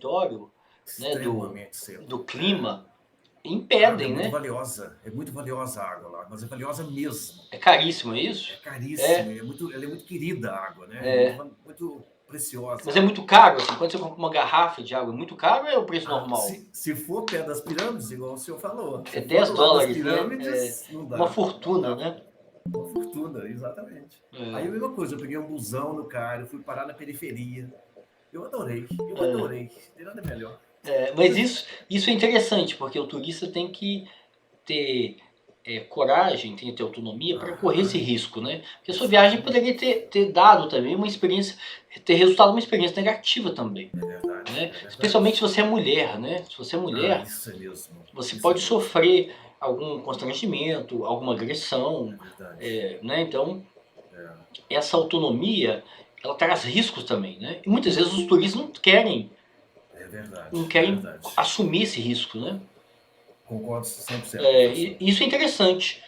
território, né, Extremamente seco. do clima, A água impedem, né? é muito valiosa a água lá, mas é valiosa mesmo. É caríssimo, é É isso? caríssima É, e ela é muito querida a água, né, é é. muito preciosa Mas a é água. muito caro, assim, quando você compra uma garrafa de água, é muito caro ou é o preço Ah, normal? se for perto das pirâmides, igual o senhor falou, É se for dez do lado das dólares, né? É pirâmides, não uma dá, não fortuna, dá. né? Uma fortuna, exatamente. Aí a É, mesma coisa, eu peguei um busão no Cairo, fui parar na periferia. Eu é. adorei, não tem nada melhor. Mas isso é interessante, porque o turista tem que ter coragem, tem que ter autonomia para correr esse Aham, risco, né? Porque a sua viagem exatamente. poderia ter dado também uma experiência, ter resultado uma experiência negativa também, né? É Especialmente se verdade. você é mulher, né? Se você é Ah, mulher, isso é mesmo, você isso é pode mesmo. sofrer algum constrangimento, alguma agressão, É verdade. né? Então, É, essa autonomia, ela traz riscos também, né? E muitas vezes os turistas não é querem verdade. assumir esse risco, né? Concordo 100%, E professor. isso é interessante.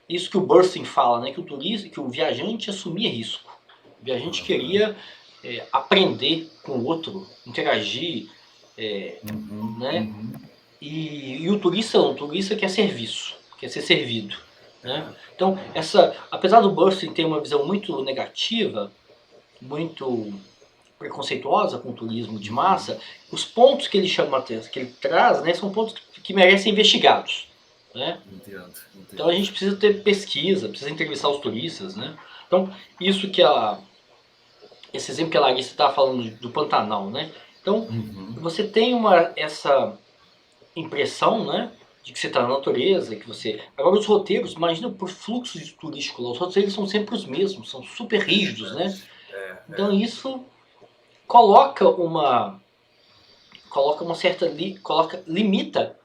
Isso que o Burstyn fala, né? Que o turista, que o viajante assumia risco. O viajante Aham. queria aprender com o outro, interagir, Uhum, né? uhum. E o turista não, o turista quer serviço, quer ser servido, né? É, Então, apesar do Burstyn ter uma visão muito negativa, muito preconceituosa com o turismo de uhum. massa, os pontos que ele chama que ele traz, né, são pontos que merecem ser investigados, né? Entendo, Então a entendo. gente precisa ter pesquisa, precisa entrevistar os turistas, né? Então isso esse exemplo que a Larissa estava falando do Pantanal, né? Então Uhum. você tem essa impressão, né? De que você está na natureza, que você. Agora os roteiros, imagina por fluxo de turístico lá, os roteiros são sempre os mesmos, são super É rígidos, né? verdade. É, Então é. isso coloca uma certa limita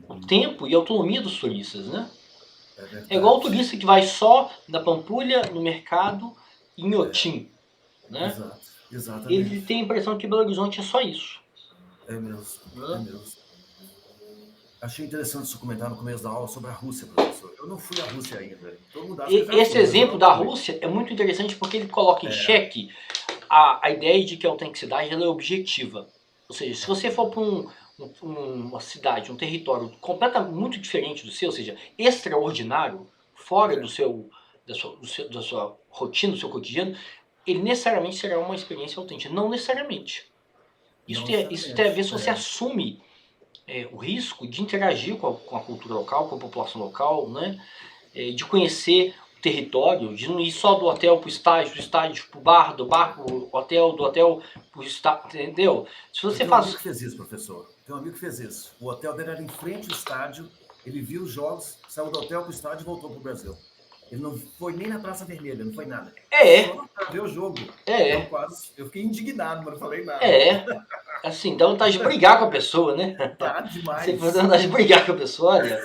o Uhum. tempo e a autonomia dos turistas, né? É É igual o verdade. turista que vai só na Pampulha, no mercado, em Inhotim, né? Exato, Ele exatamente. tem a impressão que Belo Horizonte é só isso, É mesmo, é né? mesmo. Achei interessante seu comentário no começo da aula sobre a Rússia, professor. Eu não fui à Rússia ainda. Todo mundo acha que eu E já esse fui, mas eu exemplo não da fui. Rússia é muito interessante porque ele coloca em É, xeque a ideia de que a autenticidade ela é objetiva. Ou seja, se você for para uma cidade, um território completamente muito diferente do seu, ou seja, extraordinário, fora é. da sua rotina, do seu cotidiano, ele necessariamente será uma experiência autêntica. Não necessariamente. Não Isso tem a ver necessariamente. se você É. assume o risco de interagir com a cultura local, com a população local, né? De conhecer o território, de não ir só do hotel para o estádio, do estádio para o bar, do bar para o hotel, do hotel para o estádio, entendeu? Se Eu você tenho um amigo faz... que fez isso, professor. Eu tenho um amigo que fez isso. O hotel dele era em frente ao estádio. Ele viu os jogos, saiu do hotel para o estádio e voltou para o Brasil. Ele não foi nem na Praça Vermelha, não foi nada. É, Só para ver o jogo. é, Eu fiquei indignado, mas não falei nada. é. Assim, dá vontade de brigar com a pessoa, né? Tá Você dá demais. vontade de brigar com a pessoa, olha.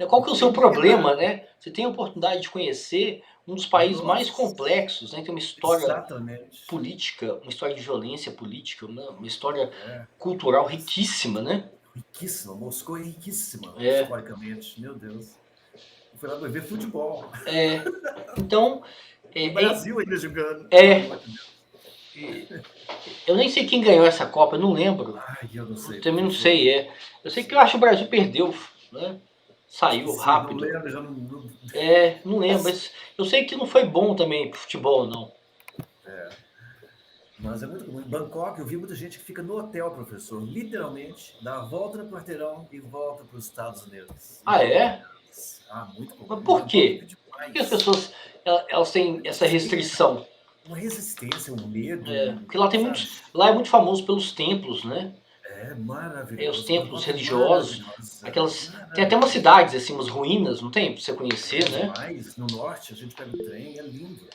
Qual Eu que é o fiquei seu problema, indignado. né? Você tem a oportunidade de conhecer um dos países mais Nossa, complexos, né? Tem uma história exatamente. política, uma história de violência política, uma história É, cultural riquíssima, né? riquíssima. Moscou é riquíssima, É, historicamente. Meu Deus. Eu fui lá ver futebol. é. Então, E o é, é, Brasil ainda jogando, pelo é, amor de Deus. eu nem sei quem ganhou essa Copa, eu não lembro. Ai, eu não Eu sei, também não professor. sei, Eu Não sei que eu sei. acho que o Brasil perdeu, né? Saiu Esqueci, não rápido. lembro, já não. Não lembro, mas eu sei que não foi bom também pro futebol, não. É, mas é muito comum. Em Bangkok, eu vi muita gente que fica no hotel, professor. Literalmente, dá a volta no quarteirão e volta para os Estados Unidos. E Ah, volta para é? casa. Ah, muito comum. Mas Em por Bangkok eu vi quê? Por que as demais. pessoas elas têm Eu não essa sei. restrição? Uma resistência, um medo, Porque lá tem sabe? muitos. Lá é muito famoso pelos templos, né? É Os maravilhoso. templos Bangkok é religiosos. maravilhosa. Aquelas. Tem até umas Maravilhosa. cidades, assim, umas ruínas, não tem? Pra você É conhecer, né? demais. No norte, a gente pega o trem, é lindo.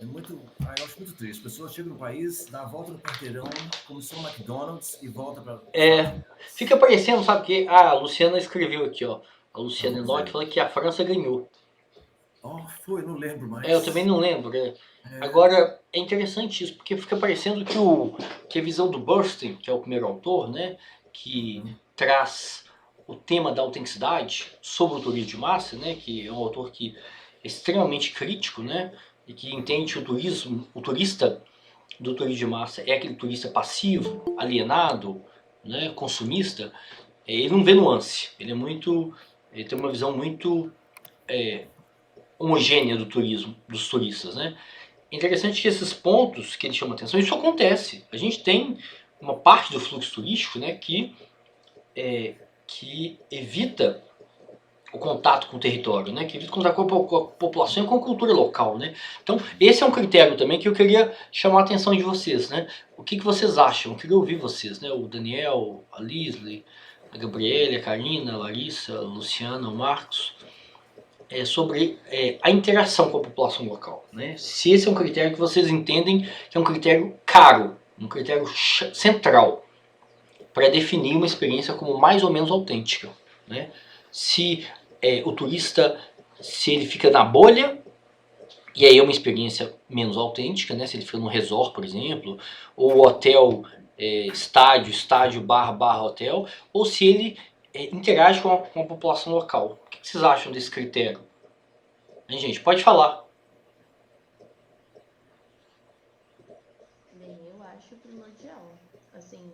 É muito. Ah, eu acho muito triste. As pessoas chegam no país, dá a volta no quarteirão, como se fosse um McDonald's e volta para os Estados É. Fica Unidos. parecendo, sabe o quê? Ah, a Luciana escreveu aqui, ó. A Ah, Luciana vamos Enoch ver. falou que a França ganhou. Oh, foi, não lembro Eu também mais. não lembro, né? É. Agora, é interessante isso, porque fica parecendo que a visão do Burstyn, que é o primeiro autor, né? Que Uhum. traz o tema da autenticidade sobre o turismo de massa, né? Que é um autor que é extremamente crítico, né? E que entende que o turista do turismo de massa é aquele turista passivo, alienado, né, consumista, ele não vê nuance. Ele tem uma visão muito homogênea do turismo, dos turistas, né? É interessante que esses pontos que ele chama atenção, isso acontece. A gente tem uma parte do fluxo turístico, né, que evita o contato com o território, né, que evita o contato com a população e com a cultura local, né. Então, esse é um critério também que eu queria chamar a atenção de vocês, né. O que vocês acham? Eu queria ouvir vocês, né, o Daniel, a Lisley, a Gabriela, a Karina, a Larissa, a Luciana, o Marcos, sobre a interação com a população local, né. Se esse é um critério que vocês entendem que é um critério caro, um critério central para definir uma experiência como mais ou menos autêntica, né. Se o turista, se ele fica na bolha, e aí é uma experiência menos autêntica, né? Se ele fica no resort, por exemplo, ou hotel, estádio, barra hotel, ou se ele interage com a população local. O que vocês acham desse critério? Hein, gente, pode falar. Bem, eu acho primordial, assim,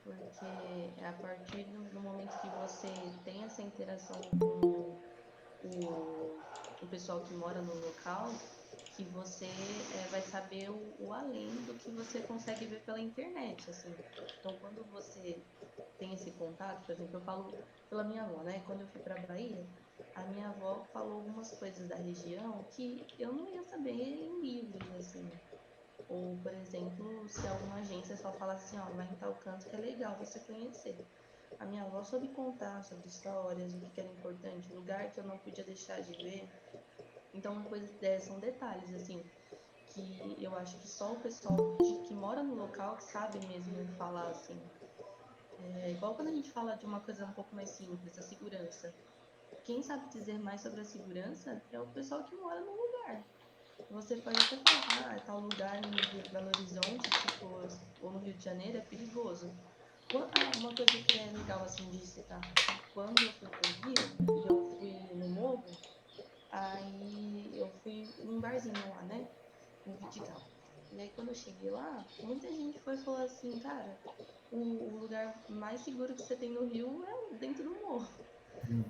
porque é a partir do momento que você tem essa interação com o pessoal que mora no local, que você vai saber o além do que você consegue ver pela internet, assim. Então, quando você tem esse contato, por exemplo, eu falo pela minha avó, né? Quando eu fui para Bahia, a minha avó falou algumas coisas da região que eu não ia saber em livros, assim. Ou, por exemplo, se alguma agência só fala assim, ó, vai em tal canto que é legal você conhecer. A minha avó soube contar sobre histórias, o que era importante, lugar que eu não podia deixar de ver. Então, uma coisa são detalhes, assim, que eu acho que só o pessoal que mora no local sabe mesmo falar, assim. É igual quando a gente fala de uma coisa um pouco mais simples, a segurança. Quem sabe dizer mais sobre a segurança é o pessoal que mora no lugar. Você pode até falar, tal lugar em Belo Horizonte, tipo, ou no Rio de Janeiro é perigoso. Uma coisa que é legal, assim, de citar. Quando eu fui pro Rio, e eu fui no Morro, aí eu fui num barzinho lá, né? No Vidigal. E aí quando eu cheguei lá, muita gente foi e falou assim, cara, o lugar mais seguro que você tem no Rio é dentro do morro.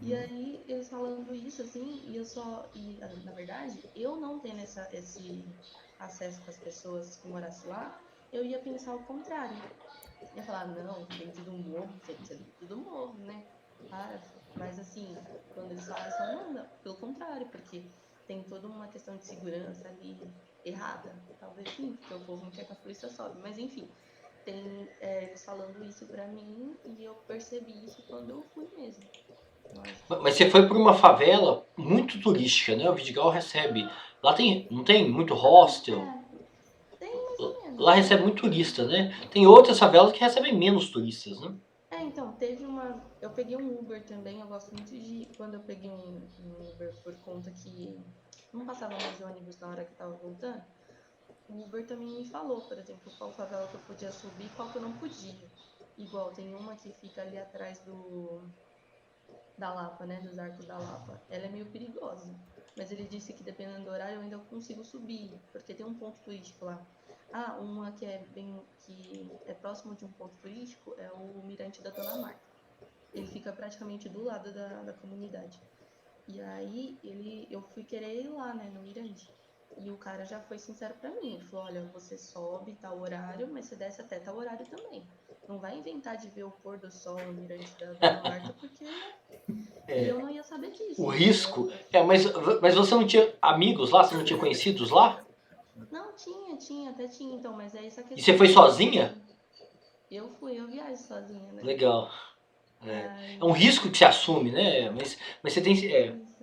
E Uhum. aí, eles falando isso, assim, e eu só. E, na verdade, eu não tendo esse acesso com as pessoas que morassem lá, eu ia pensar o contrário. Ia falar, não, dentro do morro, tem que ser dentro do morro, né? Para. Mas, assim, quando eles falam isso, não, pelo contrário, porque tem toda uma questão de segurança ali errada. Talvez sim, porque o povo não quer que a polícia sobe. Mas, enfim, tem eles falando isso pra mim e eu percebi isso quando eu fui mesmo. Eu acho que Mas você foi por uma favela muito turística, né? O Vidigal recebe. Lá tem, não tem muito hostel. tem mais ou Lá menos. recebe muito turista, né? Tem outras favelas que recebem menos turistas, né? Então, teve uma. Eu peguei um Uber também. Eu gosto muito de. Quando eu peguei um Uber por conta que não passava mais ônibus na hora que eu tava voltando, o Uber também me falou, por exemplo, qual favela que eu podia subir e qual que eu não podia. Igual, tem uma que fica ali atrás da Lapa, né? Dos Arcos da Lapa. Ela é meio perigosa. Mas ele disse que dependendo do horário eu ainda consigo subir, porque tem um ponto turístico lá. Ah, uma que é próximo de um ponto turístico é o Mirante da Dona Marta. Ele fica praticamente do lado da comunidade. E aí eu fui querer ir lá, né, no Mirante. E o cara já foi sincero pra mim. Ele falou, olha, você sobe tal horário, mas você desce até tal horário também. Não vai inventar de ver o pôr do sol no Mirante da Dona Marta, porque e eu não ia saber O disso, entendeu? risco. Mas você não tinha amigos lá? Você não tinha conhecidos lá? Não, até tinha, então, mas é essa E você questão foi mesmo sozinha? de. Eu viajo sozinha, né? Legal. É um risco que Aí. se assume, né? Mas você tem. Isso.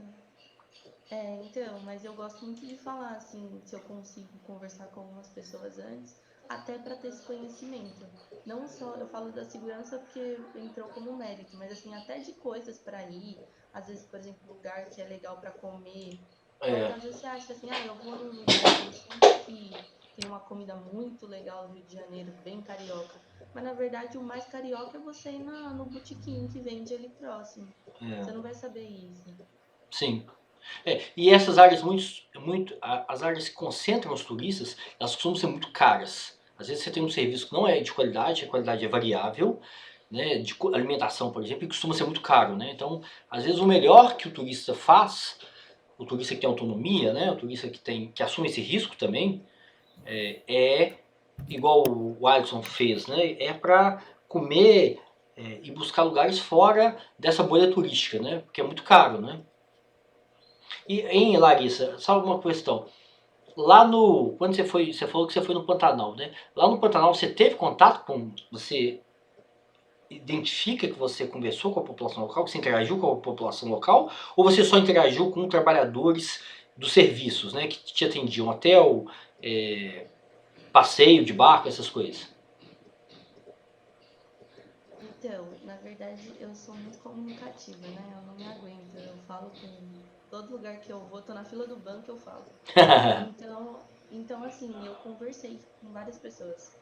Então, mas eu gosto muito de falar, assim, se eu consigo conversar com algumas pessoas antes, até para ter esse conhecimento. Não só eu falo da segurança porque entrou como mérito, mas assim, até de coisas para ir, às vezes, por exemplo, lugar que é legal para comer. Porque É, às vezes você acha assim, eu vou num lugar no centro que tem uma comida muito legal do Rio de Janeiro, bem carioca. Mas na verdade o mais carioca é você ir no botequim que vende ali próximo. é, Você não vai saber isso. sim. E essas áreas as áreas que concentram os turistas, elas costumam ser muito caras. Às vezes você tem um serviço que não é de qualidade, a qualidade é variável, né, de alimentação, por exemplo, e costuma ser muito caro, né? Então, às vezes o melhor que o turista faz, o turista que tem autonomia, né, o turista que assume esse risco também, é igual o Alisson fez, né? É para comer e buscar lugares fora dessa bolha turística, né? Porque é muito caro, né? E, hein, Larissa, só uma questão. Lá no. Quando você falou que você foi no Pantanal, né? Lá no Pantanal você teve contato com. Você identifica que você conversou com a população local, que você interagiu com a população local, ou você só interagiu com trabalhadores dos serviços, né? Que te atendiam, hotel, passeio de barco, essas coisas? Então, na verdade, eu sou muito comunicativa, né? Eu não me aguento. Eu falo com todo lugar que eu vou, tô na fila do banco, eu falo. Então assim, eu conversei com várias pessoas.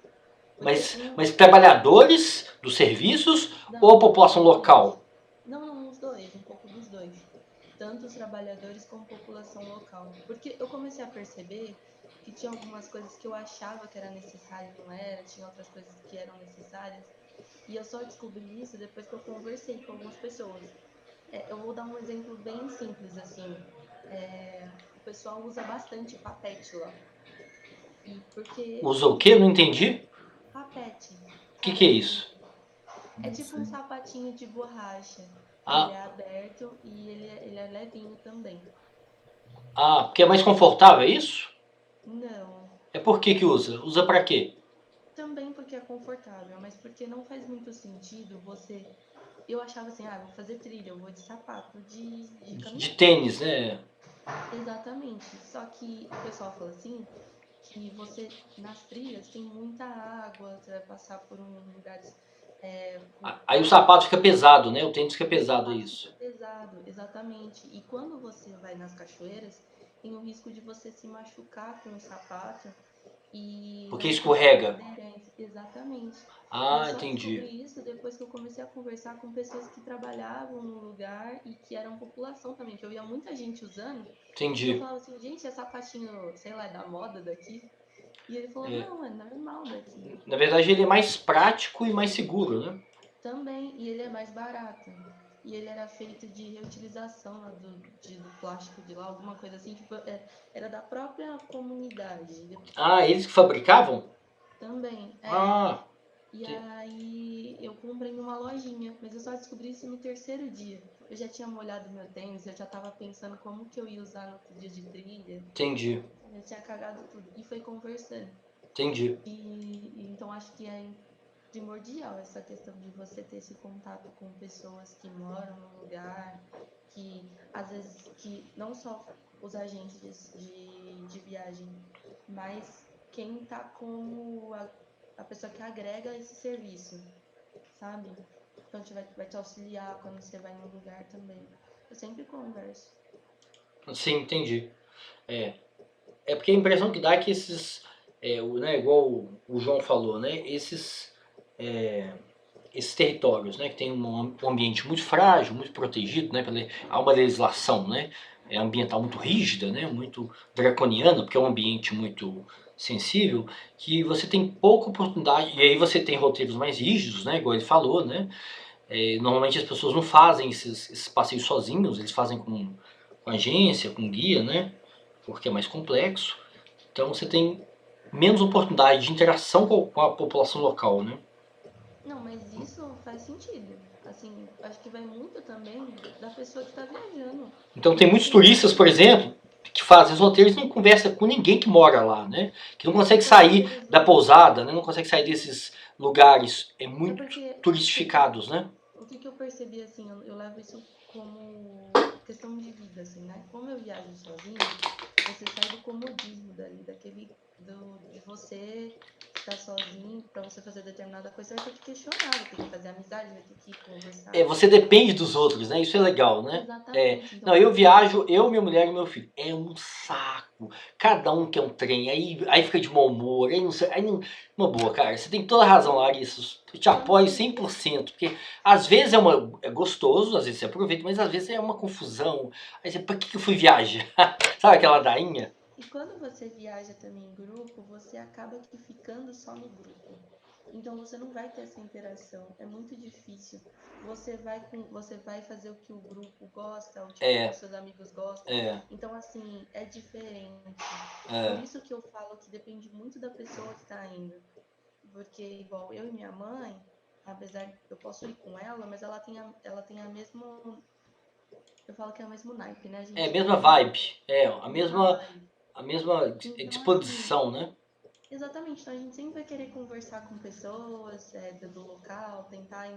Porque Mas trabalhadores dos serviços ou a não, população os dois. local? Não, os dois, um pouco dos dois. Tanto os trabalhadores como a população local. Porque eu comecei a perceber que tinha algumas coisas que eu achava que era necessário e não era, tinha outras coisas que eram necessárias. E eu só descobri isso depois que eu conversei com algumas pessoas. Eu vou dar um exemplo bem simples, assim. O pessoal usa bastante papete lá. E porque Usa o quê? Não entendi. papete, O que é sabe assim, isso? é Não tipo um sei. sapatinho de borracha, que ele Ah, é aberto e ele é levinho também. porque é mais confortável, é isso? Não, É por que usa? Usa pra quê? também porque é confortável, mas porque não faz muito sentido você. Eu achava assim, vou fazer trilha, eu vou de sapato de De caminhão. tênis, né? Exatamente. Só que o pessoal fala assim que você nas trilhas tem muita água, você vai passar por um lugares com Aí o água, sapato fica pesado, né? O tênis fica o pesado, é sapato fica isso. pesado, exatamente. E quando você vai nas cachoeiras, tem o risco de você se machucar com o sapato e Porque não ter escorrega. aderência. Exatamente. E eu Ah, só entendi. descobri isso depois que eu comecei a conversar com pessoas que trabalhavam no lugar e que eram população também, que eu via muita gente usando. E eu Entendi. falava assim, gente, é sapatinho, sei lá, é da moda daqui? E ele falou, não, é normal daqui. Na verdade, ele é mais prático e mais seguro, né? Também, e ele é mais barato. E ele era feito de reutilização lá do plástico de lá, alguma coisa assim, tipo, era da própria comunidade. Ah, eles que fabricavam? Também, é. Ah, E aí eu comprei em uma lojinha, mas eu só descobri isso no terceiro dia. Eu já tinha molhado meu tênis, eu já tava pensando como que eu ia usar no outro dia de trilha. entendi. Eu tinha cagado tudo. E foi conversando. Entendi. E então acho que é primordial essa questão de você ter esse contato com pessoas que moram no lugar, que às vezes que não só os agentes de viagem, mas quem tá como a pessoa que agrega esse serviço, sabe? Então vai te auxiliar quando você vai num lugar também. Eu sempre converso. Sim, entendi. É. É porque a impressão que dá é que né, igual o João falou, né? Esses territórios, né, que tem um ambiente muito frágil, muito protegido, né, há uma legislação, né, ambiental muito rígida, né, muito draconiana, porque é um ambiente muito sensível, que você tem pouca oportunidade, e aí você tem roteiros mais rígidos, né, igual ele falou, né, normalmente as pessoas não fazem esses passeios sozinhos, eles fazem com agência, com guia, né, porque é mais complexo, então você tem menos oportunidade de interação com a população local, né. Não, mas isso faz sentido. Assim, acho que vai muito também da pessoa que está viajando. Então tem muitos Porque turistas, por exemplo, que fazem os roteiros e não conversa com ninguém que mora lá, né? Que não consegue então, por sair da exemplo, pousada, né? Não consegue sair desses lugares é muito porque turistificados, né? o que eu percebi, assim, eu levo isso como questão de vida, assim, né? Como eu viajo sozinha, você sai do comodismo dali, daquele de você estar sozinho, pra você fazer determinada coisa, você vai ter que questionar, vai ter que fazer amizade, vai ter que conversar. Você depende dos outros, né? Isso é legal, né? Exatamente. Então, Não, eu viajo, eu, minha mulher e meu filho. É um saco. Cada um quer um trem, aí fica de mau humor, aí não sei. Uma boa, cara. Você tem toda a razão, Larissa. Eu te apoio 100%. Porque às vezes é gostoso, às vezes você aproveita, mas às vezes é uma confusão. Aí você, pra que eu fui viajar? Sabe aquela dainha? e quando você viaja também em grupo, você acaba que ficando só no grupo. Então você não vai ter essa interação. É muito difícil. Você vai fazer o que o grupo gosta, o tipo que os seus amigos gostam. Então, assim, é diferente. Por isso que eu falo que depende muito da pessoa que tá indo. Porque, igual eu e minha mãe, apesar de eu posso ir com ela, mas ela tem a mesma. Eu falo que é o mesmo naipe, né? A gente É a mesma vibe. A mesma Então, disposição, né? exatamente, então a gente sempre vai querer conversar com pessoas do local, tentar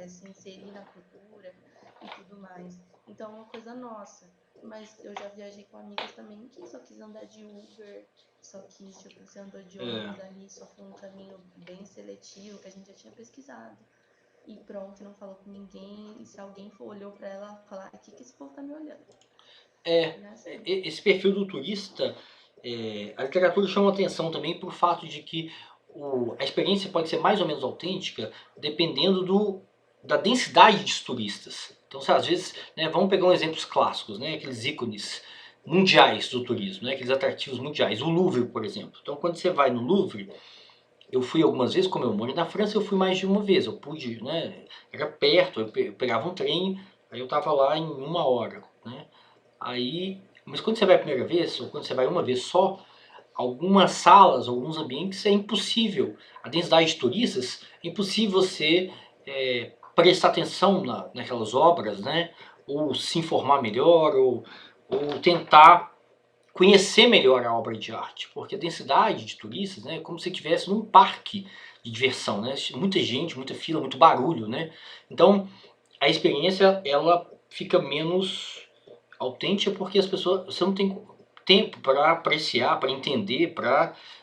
se inserir na cultura e tudo mais. Então é uma coisa nossa. Mas eu já viajei com amigas também que só quis andar de Uber, só quis, tipo, você andou de ônibus ali, só foi um caminho bem seletivo, que a gente já tinha pesquisado. E pronto, não falou com ninguém, e se alguém olhou pra ela, falar, o que esse povo tá me olhando? Esse perfil do turista, a literatura chama atenção também por fato de que a experiência pode ser mais ou menos autêntica dependendo da densidade de turistas. Então, às vezes, né, vamos pegar uns exemplos clássicos, né, aqueles ícones mundiais do turismo, né, aqueles atrativos mundiais. O Louvre, por exemplo. Então, quando você vai no Louvre, eu fui algumas vezes, como eu moro na França, eu fui mais de uma vez. Eu pude, né, era perto, eu pegava um trem, aí eu estava lá em 1 hora, né. Mas quando você vai a primeira vez, ou quando você vai uma vez só, algumas salas, alguns ambientes é impossível. A densidade de turistas, é impossível você prestar atenção naquelas obras, né? Ou se informar melhor, ou tentar conhecer melhor a obra de arte. Porque a densidade de turistas, né, é como se estivesse num parque de diversão, né? Muita gente, muita fila, muito barulho, né? Então, a experiência, ela fica menos autêntica porque as pessoas, você não tem tempo para apreciar, para entender,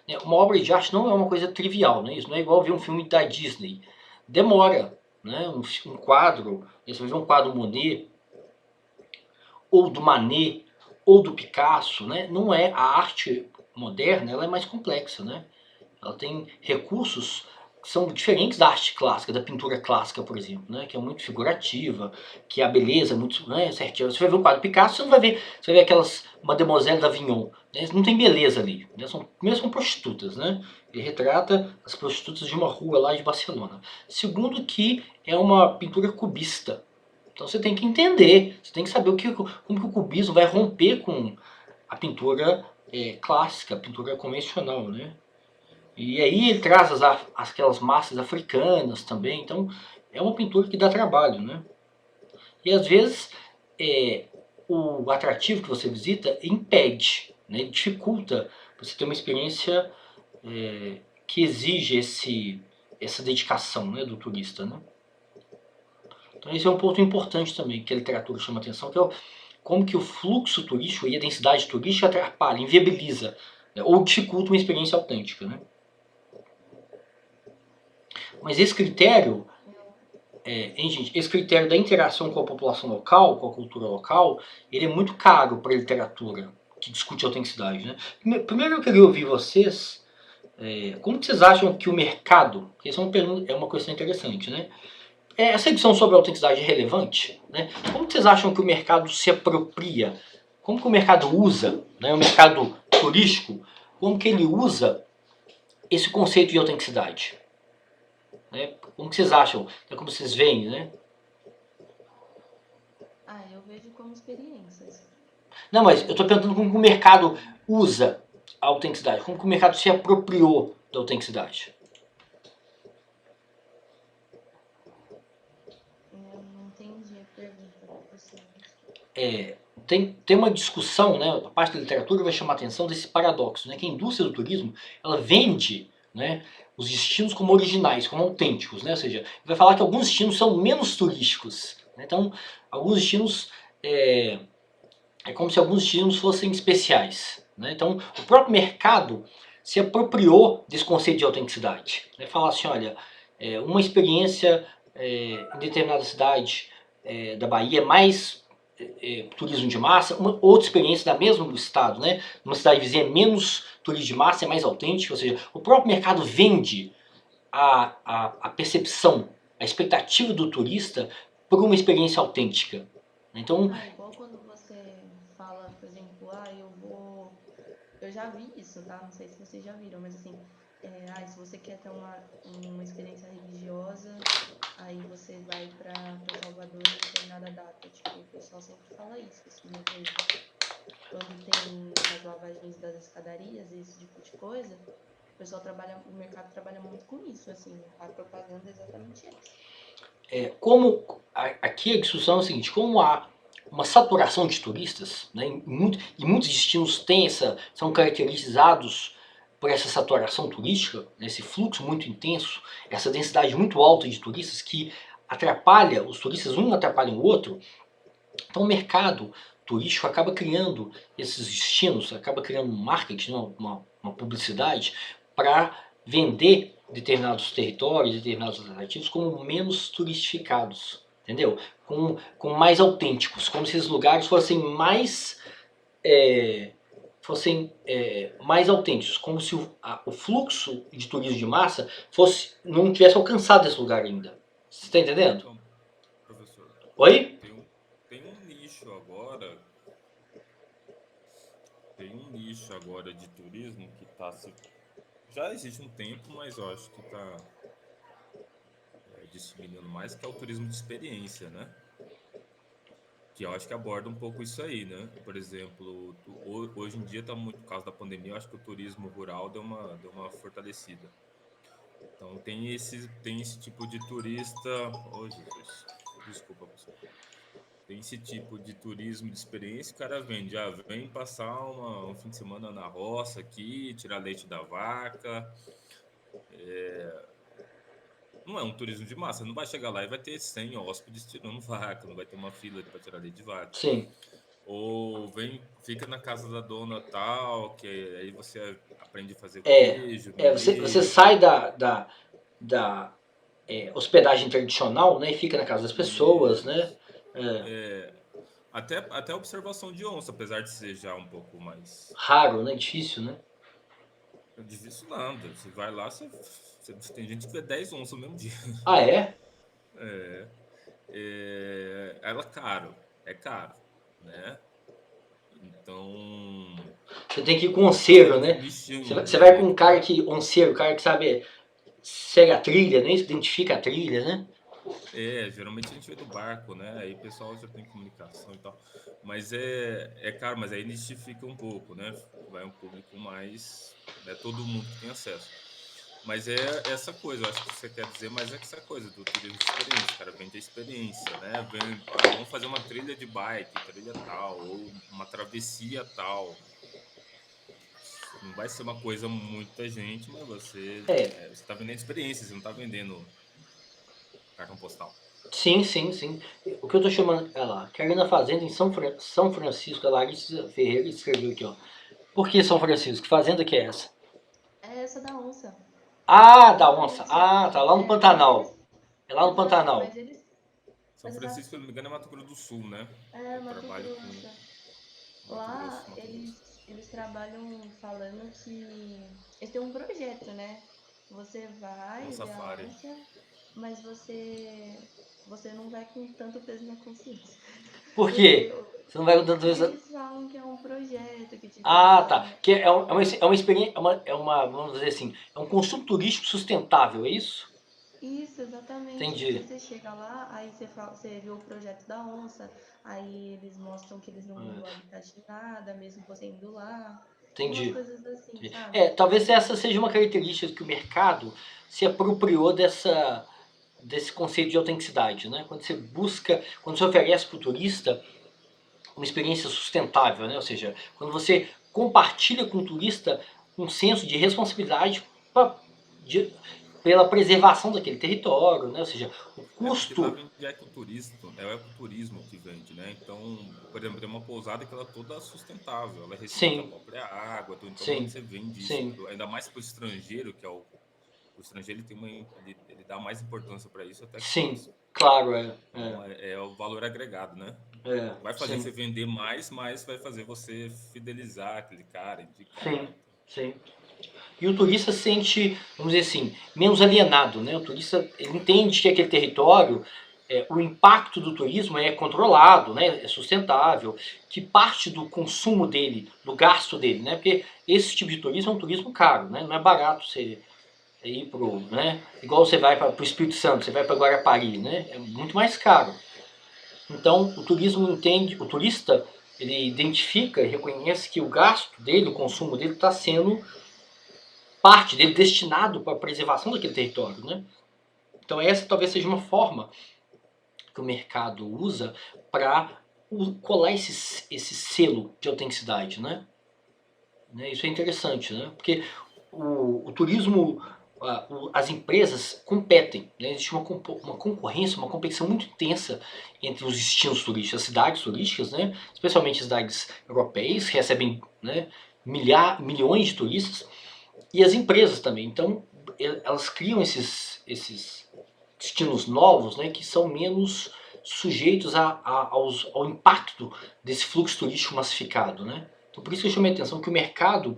né, uma obra de arte não é uma coisa trivial, né? Isso não é igual ver um filme da Disney. Demora, né? Um quadro, você vai ver um quadro Monet, ou do Manet, ou do Picasso, né? Não é a arte moderna, ela é mais complexa, né? Ela tem recursos que são diferentes da arte clássica, da pintura clássica, por exemplo, né? Que é muito figurativa, que a beleza é muito, né, certinha. Você vai ver um quadro Picasso, você vai ver aquelas Mademoiselle d'Avignon, né? Não tem beleza ali, né? Primeiro são prostitutas, né? Ele retrata as prostitutas de uma rua lá de Barcelona. Segundo que é uma pintura cubista. Então você tem que entender, você tem que saber como que o cubismo vai romper com a pintura clássica, a pintura convencional, né? E aí ele traz aquelas massas africanas também, então é uma pintura que dá trabalho, né? E às vezes o atrativo que você visita impede, né? Dificulta você ter uma experiência que exige essa dedicação, né, do turista, né? Então esse é um ponto importante também que a literatura chama atenção, que é como que o fluxo turístico e a densidade turística atrapalha, inviabiliza, né, ou dificulta uma experiência autêntica, né? Mas esse critério, gente, esse critério da interação com a população local, com a cultura local, ele é muito caro para a literatura que discute autenticidade, né? Primeiro eu queria ouvir vocês, como vocês acham que o mercado, essa é uma questão interessante, né? Essa edição sobre a autenticidade é relevante, né? Como vocês acham que o mercado se apropria? Como que o mercado usa, né, o mercado turístico, como que ele usa esse conceito de autenticidade? Né? Como que vocês acham? Como vocês veem, né? Eu vejo como experiências. Não, mas eu estou perguntando como que o mercado usa a autenticidade, como que o mercado se apropriou da autenticidade. Eu não entendi a pergunta de vocês. Tem uma discussão, né? A parte da literatura vai chamar a atenção desse paradoxo, né? Que a indústria do turismo, ela vende, né, os destinos como originais, como autênticos, né? Ou seja, vai falar que alguns destinos são menos turísticos, né? Então, alguns destinos é como se alguns destinos fossem especiais, né? Então, o próprio mercado se apropriou desse conceito de autenticidade. Né? Falar assim, olha, uma experiência em determinada cidade da Bahia é mais turismo de massa, uma outra experiência da mesmo estado, né? Uma cidade vizinha é menos turismo de massa, é mais autêntica, ou seja, o próprio mercado vende a percepção, a expectativa do turista por uma experiência autêntica. Então, Igual quando você fala, por exemplo, eu vou. Eu já vi isso, tá? Não sei se vocês já viram, mas assim, se você quer ter uma experiência religiosa, aí você vai pra Salvador em determinada data. Tipo, o pessoal sempre fala isso, assim, eu vejo. Quando tem as lavagens das escadarias, esse tipo de coisa, o mercado trabalha muito com isso, assim, a propaganda é exatamente essa. aqui a discussão é o seguinte, como há uma saturação de turistas, né, e muitos destinos são caracterizados por essa saturação turística, né, esse fluxo muito intenso, essa densidade muito alta de turistas que atrapalha, os turistas um atrapalha o outro, então o mercado turístico acaba criando esses destinos, acaba criando um marketing, uma publicidade para vender determinados territórios, determinados atrativos como menos turistificados, entendeu? Com mais autênticos, como se esses lugares fossem mais mais autênticos, como se o fluxo de turismo de massa não tivesse alcançado esse lugar ainda. Você está entendendo? Então, professor, Oi? tem um nicho agora, de turismo que está se... Já existe um tempo, mas eu acho que está disseminando mais, que é o turismo de experiência, né? Que eu acho que aborda um pouco isso aí, né? Por exemplo, hoje em dia está muito, por causa da pandemia, eu acho que o turismo rural deu uma fortalecida. Então tem esse tipo de turista... Oh, Jesus. Desculpa, pessoal. Tem esse tipo de turismo de experiência, o cara vem passar um fim de semana na roça aqui, tirar leite da vaca. Não é um turismo de massa, não vai chegar lá e vai ter 100 hóspedes tirando vaca, não vai ter uma fila para tirar leite de vaca. Sim. Ou fica na casa da dona tal, que aí você aprende a fazer É, queijo você sai da hospedagem tradicional, né, e fica na casa das pessoas, né? Até a observação de onça, apesar de ser já um pouco mais Raro, né? Difícil, né? difícil nada. Você vai lá, tem gente que vê 10 onças no mesmo dia. Ah, é? Ela é caro, né? Então, Você tem que ir com onceiro, né? bichinho, Você vai com um cara onceiro, cara que sabe, segue a trilha, né? Identifica a trilha, né? geralmente a gente vê do barco, né? Aí o pessoal já tem comunicação e tal. Mas é caro, mas aí nistifica um pouco, né? Vai um público mais... Não é todo mundo que tem acesso. Mas é essa coisa, eu acho que você quer dizer, mas é essa coisa do turismo de experiência, o cara vende a experiência, né? Vamos fazer uma trilha de bike, trilha tal, ou uma travessia tal. Não vai ser uma coisa muita gente, mas você está vendendo experiência, você não está vendendo cartão postal. Sim, sim, sim. O que eu tô chamando, olha lá, Carolina Fazenda em São Francisco, a Larissa Ferreira escreveu aqui, ó. Por que São Francisco? Que fazenda que é essa? É essa da onça. Ah, da onça. Ah, tá lá no Pantanal. É lá no Pantanal. Mas eles... São Francisco, se eu não me engano, é Mato Grosso do Sul, né? Mato Trabalho Grosso. com Lá, Mato Grosso. eles trabalham falando que... Eles têm um projeto, né? Você vai ver a onça, mas você não vai com tanto peso na consciência. Por quê? Você não vai com tanto peso... Eles falam que é um projeto que tipo... Ah, tá. Que é uma experiência, vamos dizer assim, é um consumo turístico sustentável, é isso? Isso, exatamente. Entendi. Você chega lá, aí você vê o projeto da onça, aí eles mostram que eles não mudam o habitat de nada, mesmo você indo lá. Entendi. Umas coisas assim, Entendi. sabe? Talvez essa seja uma característica que o mercado se apropriou desse conceito de autenticidade, né? Quando você oferece para o turista uma experiência sustentável, né? Ou seja, quando você compartilha com o turista um senso de responsabilidade pela preservação daquele território, né? Ou seja, o Porque lá custo. vende ecoturismo, é o ecoturismo que vende, né? Então, por exemplo, tem uma pousada que ela é toda sustentável, ela recicla a Sim, própria água, então quando sim, você vende isso, sim, ainda mais para o estrangeiro, que é o estrangeiro ele tem ele dá mais importância para isso até que sim, nós. claro, Então, é o valor agregado, né? Vai fazer sim, você vender mais, mas vai fazer você fidelizar aquele cara, indicar. sim, sim. E o turista se sente, vamos dizer assim, menos alienado, né? O turista ele entende que aquele território, o impacto do turismo é controlado, né? É sustentável, que parte do consumo dele, do gasto dele, né? Porque esse tipo de turismo é um turismo caro, né? Não é barato você ir pro, né? Igual você vai para o Espírito Santo, você vai para Guarapari, né? É muito mais caro. Então, o turismo entende, o turista ele identifica e reconhece que o gasto dele, o consumo dele está sendo parte dele destinado para a preservação daquele território, né? Então essa talvez seja uma forma que o mercado usa para colar esse selo de autenticidade, né? Isso é interessante, né? Porque o turismo, as empresas competem, né? Existe uma concorrência, uma competição muito intensa entre os destinos turísticos, as cidades turísticas, né? Especialmente as cidades europeias, que recebem, né, milhões de turistas, e as empresas também. Então, elas criam esses destinos novos, né, que são menos sujeitos ao impacto desse fluxo turístico massificado, né? Então, por isso que eu chamei a atenção que o mercado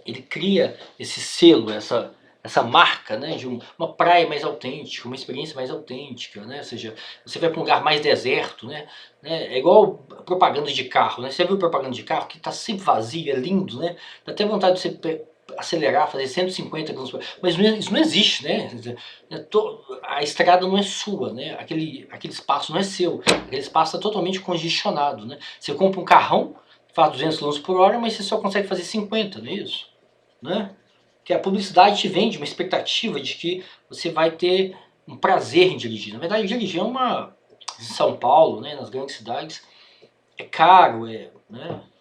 ele cria esse selo, essa marca, né, de uma praia mais autêntica, uma experiência mais autêntica, né? Ou seja, você vai para um lugar mais deserto, né? É igual propaganda de carro, né? Você viu propaganda de carro que está sempre vazio, é lindo, né? Dá até vontade de você acelerar, fazer 150 km, mas isso não existe, né? A estrada não é sua, né? Aquele espaço não é seu, aquele espaço está totalmente congestionado, né? Você compra um carrão, faz 200 km por hora, mas você só consegue fazer 50, não é isso? Né? Que a publicidade te vende uma expectativa de que você vai ter um prazer em dirigir. Na verdade, dirigir em São Paulo, né, nas grandes cidades, é caro, né,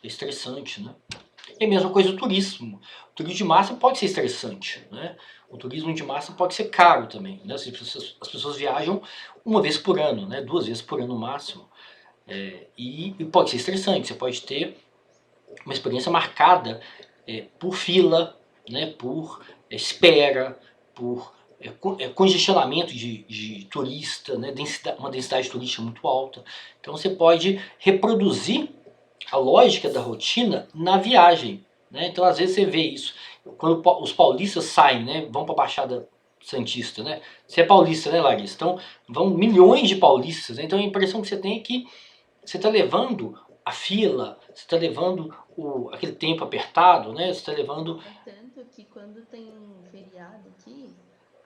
é estressante, né? E a mesma coisa o turismo. O turismo de massa pode ser estressante, né? O turismo de massa pode ser caro também, né? As pessoas viajam uma vez por ano, né? 2 vezes por ano no máximo. E pode ser estressante. Você pode ter uma experiência marcada por fila, né, por espera, por congestionamento de turista, né, uma densidade turística muito alta. Então você pode reproduzir a lógica da rotina na viagem. Né? Então às vezes você vê isso. Quando os paulistas saem, né, vão para a Baixada Santista, né? Você é paulista, né, Larissa? Então vão milhões de paulistas. Né? Então a impressão que você tem é que você está levando a fila, você está levando aquele tempo apertado, né? Você está levando. É tanto que quando tem um feriado aqui,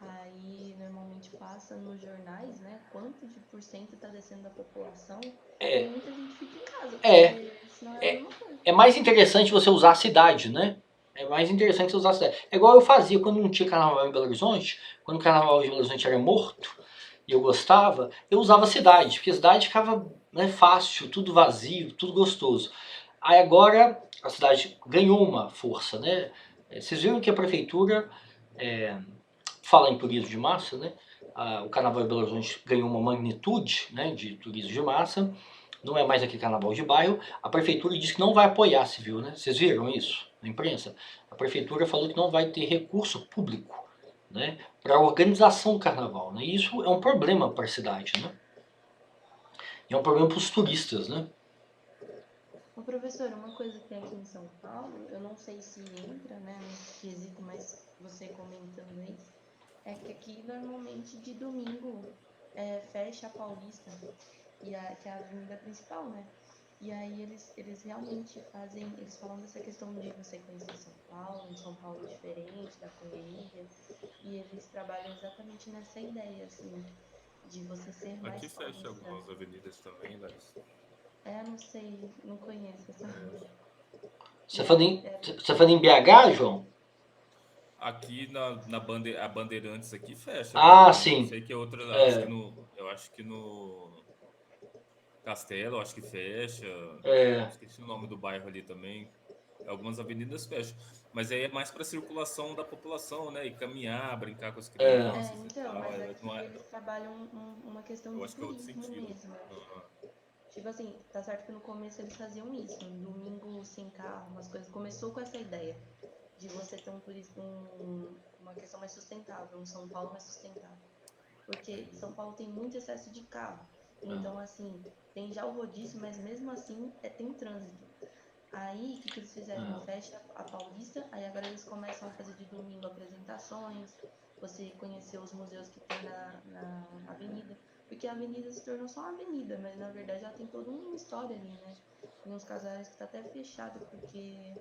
aí normalmente passa nos jornais, né? Quanto de porcento está descendo da população e muita gente fica em casa, É, porque senão é a é, mesma coisa. é mais interessante você usar a cidade, né? É mais interessante você usar a cidade. É igual eu fazia quando não tinha carnaval em Belo Horizonte, quando o carnaval em Belo Horizonte era morto, e eu gostava, eu usava a cidade, porque a cidade ficava, né, fácil, tudo vazio, tudo gostoso. Aí agora a cidade ganhou uma força, né? Vocês viram que a prefeitura fala em turismo de massa, né? O Carnaval de Belo Horizonte ganhou uma magnitude, né, de turismo de massa. Não é mais aquele carnaval de bairro. A prefeitura disse que não vai apoiar, se viu, né? Vocês viram isso na imprensa? A prefeitura falou que não vai ter recurso público, né, para a organização do carnaval, né? E isso é um problema para a cidade, né? E é um problema para os turistas, né? Ô, professor, uma coisa que tem aqui em São Paulo, eu não sei se entra, né, nesse quesito, mas você comentando aí, é que aqui normalmente de domingo fecha a Paulista, que é a avenida principal, né? E aí eles realmente fazem, eles falam dessa questão de você conhecer São Paulo, um São Paulo diferente, da correria, e eles trabalham exatamente nessa ideia, assim, de você ser Aqui mais fecha paulista. algumas avenidas também, mas Não sei, não conheço essa rua. Você E está falando aí, em, você tá falando em BH, João? aqui a Bandeirantes aqui fecha, por Ah, exemplo. Eu sim. sei que outra, É, eu acho que no Castelo, acho que fecha. é, Esqueci o nome do bairro ali também. Algumas avenidas fecham. Mas aí é mais para circulação da população, né? E caminhar, brincar com as É, É, crianças e então, tal. mas aqui eles trabalham uma questão Eu de acho que é outro turismo sentido. mesmo. Aham. Tipo assim, tá certo que no começo eles faziam isso, um domingo sem carro, umas coisas. Começou com essa ideia de você ter um turismo, uma questão mais sustentável, um São Paulo mais sustentável. Porque São Paulo tem muito excesso de carro. Então, assim, tem já o rodízio, mas mesmo assim tem trânsito. Aí, o que eles fizeram? Fecha a Paulista, aí agora eles começam a fazer de domingo apresentações, você conhecer os museus que tem na avenida. Porque a avenida se tornou só uma avenida, mas na verdade ela tem toda uma história ali, né? Tem uns casais que tá até fechado porque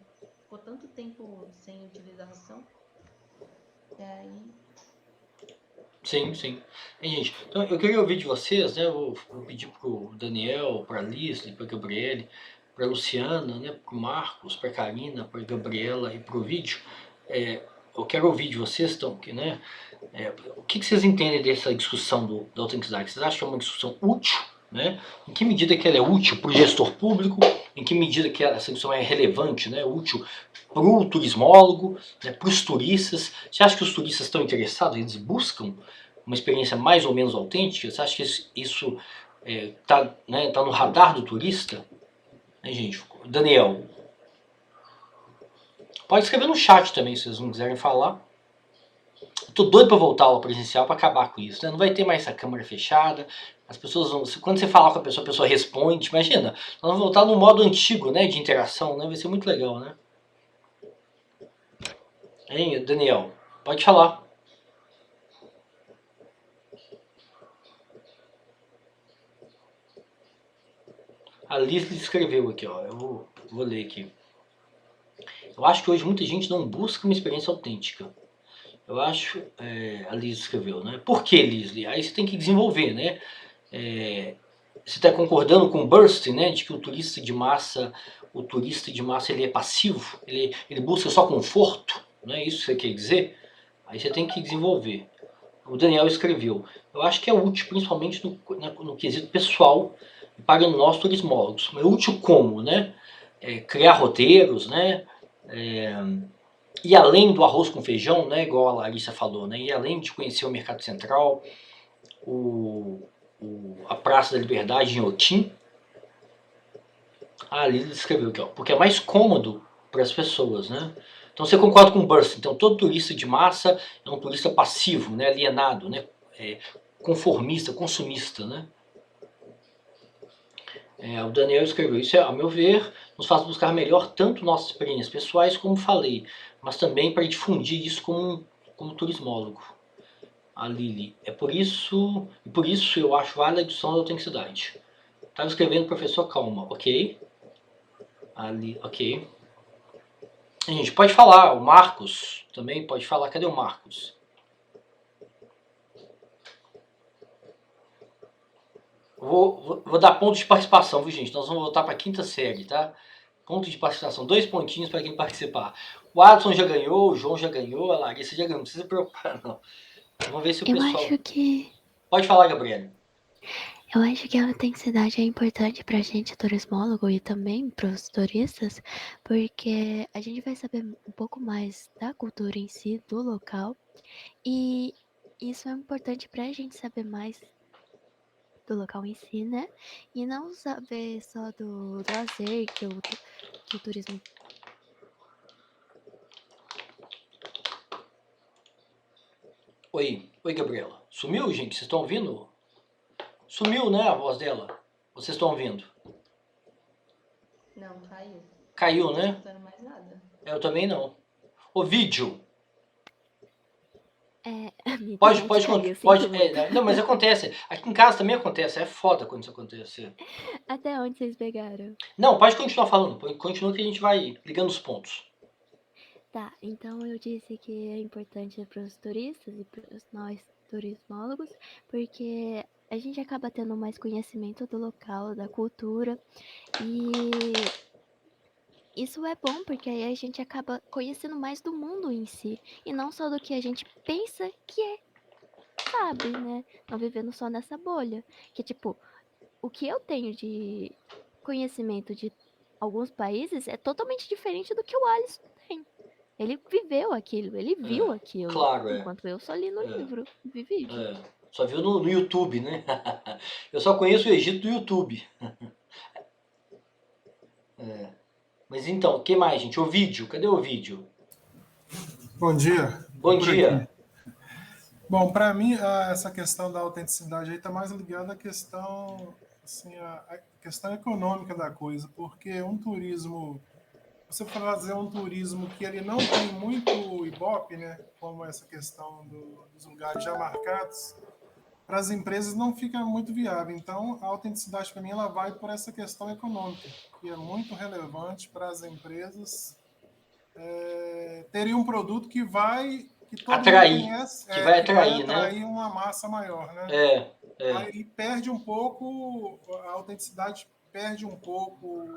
ficou tanto tempo sem utilização. E aí, sim, sim. E, gente, então eu queria ouvir de vocês, né? Vou pedir pro Daniel, pra Liz, pra Gabriele, pra Luciana, né? Pro Marcos, pra Karina, pra Gabriela e pro vídeo. Eu quero ouvir de vocês, então, que, né? O que vocês entendem dessa discussão da autenticidade? Vocês acham que é uma discussão útil? Né? Em que medida que ela é útil para o gestor público? Em que medida que essa discussão é relevante, né? Útil para o turismólogo, né? Para os turistas? Você acha que os turistas estão interessados? Eles buscam uma experiência mais ou menos autêntica? Você acha que isso tá no radar do turista? Né, gente? Daniel, pode escrever no chat também se vocês não quiserem falar. Tô doido pra voltar ao presencial pra acabar com isso, né? Não vai ter mais essa câmera fechada. As pessoas vão, quando você falar com a pessoa responde. Imagina, nós vamos voltar no modo antigo, né, de interação, né? Vai ser muito legal, né? Hein, Daniel? Pode falar. A Liz escreveu aqui, ó. Eu vou ler aqui. Eu acho que hoje muita gente não busca uma experiência autêntica. Eu acho, a Liz escreveu, né? Por que, Liz? Aí você tem que desenvolver, né? Você está concordando com o Burst, né, de que o turista de massa ele é passivo, ele busca só conforto, não é isso que você quer dizer? Aí você tem que desenvolver. O Daniel escreveu. Eu acho que é útil, principalmente no quesito pessoal, para nós turismólogos. É útil como, né? Criar roteiros, né? E além do arroz com feijão, né? Igual a Larissa falou, né? E além de conhecer o Mercado Central, a Praça da Liberdade em Otim. A Lili escreveu aqui, ó, porque é mais cômodo para as pessoas, né? Então você concorda com o Burst? Então todo turista de massa é um turista passivo, né? Alienado, né? Conformista, consumista, né? O Daniel escreveu, isso a meu ver, nos faz buscar melhor tanto nossas experiências pessoais, como falei, mas também para difundir isso como turismólogo. A Lili, por isso eu acho válida a discussão da autenticidade. Estava escrevendo professor Calma, ok? Ali, ok. A gente pode falar, o Marcos também pode falar. Cadê o Marcos? Vou dar ponto de participação, viu, gente? Nós vamos voltar para a quinta série, tá? Ponto de participação, 2 pontinhos para quem participar. O Adson já ganhou, o João já ganhou, a Larissa já ganhou. Não precisa se preocupar, não. Vamos ver se o Eu pessoal. acho que. Pode falar, Gabriela. Eu acho que a autenticidade é importante pra gente, turismólogo, e também pros turistas, porque a gente vai saber um pouco mais da cultura em si, do local, e isso é importante pra gente saber mais do local em si, né? E não saber só do lazer que o turismo. Oi, Gabriela. Sumiu, gente? Vocês estão ouvindo? Sumiu, né, a voz dela? Vocês estão ouvindo? não, caiu. Caiu, Não tô né? escutando mais nada. Eu também não. O vídeo. Minha Pode, internet caiu, pode. sinto muito. Não, mas acontece. Aqui em casa também acontece. É foda quando isso acontecer. Até onde vocês pegaram? Não, pode continuar falando. Continua que a gente vai ligando os pontos. Tá, então eu disse que é importante para os turistas e para nós turismólogos, porque a gente acaba tendo mais conhecimento do local, da cultura, e isso é bom porque aí a gente acaba conhecendo mais do mundo em si, e não só do que a gente pensa que sabe, né? Não vivendo só nessa bolha. Que tipo, o que eu tenho de conhecimento de alguns países é totalmente diferente do que o Alisson tem. Ele viveu aquilo, ele viu aquilo, Claro, enquanto eu só li no livro, vi vídeo. Só viu no YouTube, né? Eu só conheço o Egito do YouTube. Mas então, o que mais, gente? O vídeo, cadê o vídeo? Bom dia, tô Bom por dia. aqui. Bom, para mim, essa questão da autenticidade aí está mais ligada à questão, assim, a questão econômica da coisa, porque um turismo, você fazer um turismo que ele não tem muito ibope, né, como essa questão dos lugares já marcados, para as empresas não fica muito viável. Então, a autenticidade para mim ela vai por essa questão econômica, que é muito relevante para as empresas teria um produto que todo mundo Atrair, conhece, que vai que vai atrair, né? atrair uma massa maior, né? É, é. Aí perde um pouco, a autenticidade perde um pouco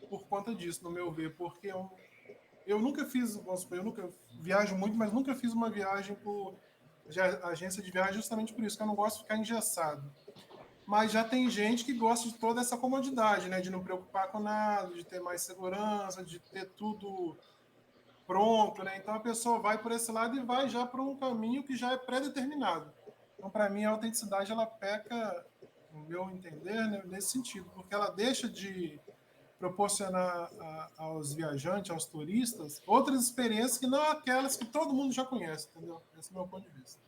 por conta disso, no meu ver, porque eu nunca fiz, vamos supor, eu nunca viajo muito, mas nunca fiz uma viagem por agência de viagem justamente por isso, que eu não gosto de ficar engessado. Mas já tem gente que gosta de toda essa comodidade, né? De não preocupar com nada, de ter mais segurança, de ter tudo pronto, né? Então a pessoa vai por esse lado e vai já para um caminho que já é pré-determinado. Então, para mim, a autenticidade ela peca, no meu entender, né, nesse sentido, porque ela deixa de proporcionar aos viajantes, aos turistas, outras experiências que não aquelas que todo mundo já conhece, entendeu? Esse é o meu ponto de vista.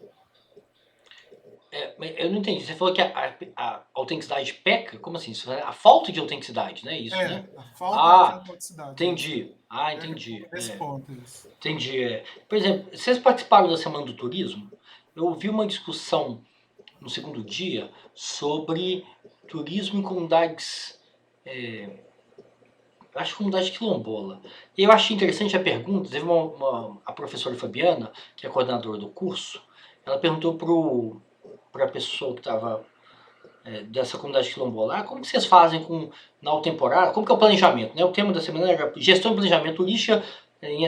Mas eu não entendi. Você falou que a autenticidade peca? Como assim? A falta de autenticidade, né? Isso, né? A falta de Ah, autenticidade. entendi. Ah, Peca entendi. nesse ponto, isso. Entendi. Por exemplo, vocês participaram da Semana do Turismo? Eu ouvi uma discussão no segundo dia sobre turismo em comunidades, acho que comunidade quilombola. E eu achei interessante a pergunta, teve a professora Fabiana, que é coordenadora do curso, ela perguntou para a pessoa que estava dessa comunidade quilombola, como que vocês fazem na temporada, como que é o planejamento, né? O tema da semana era gestão e planejamento turística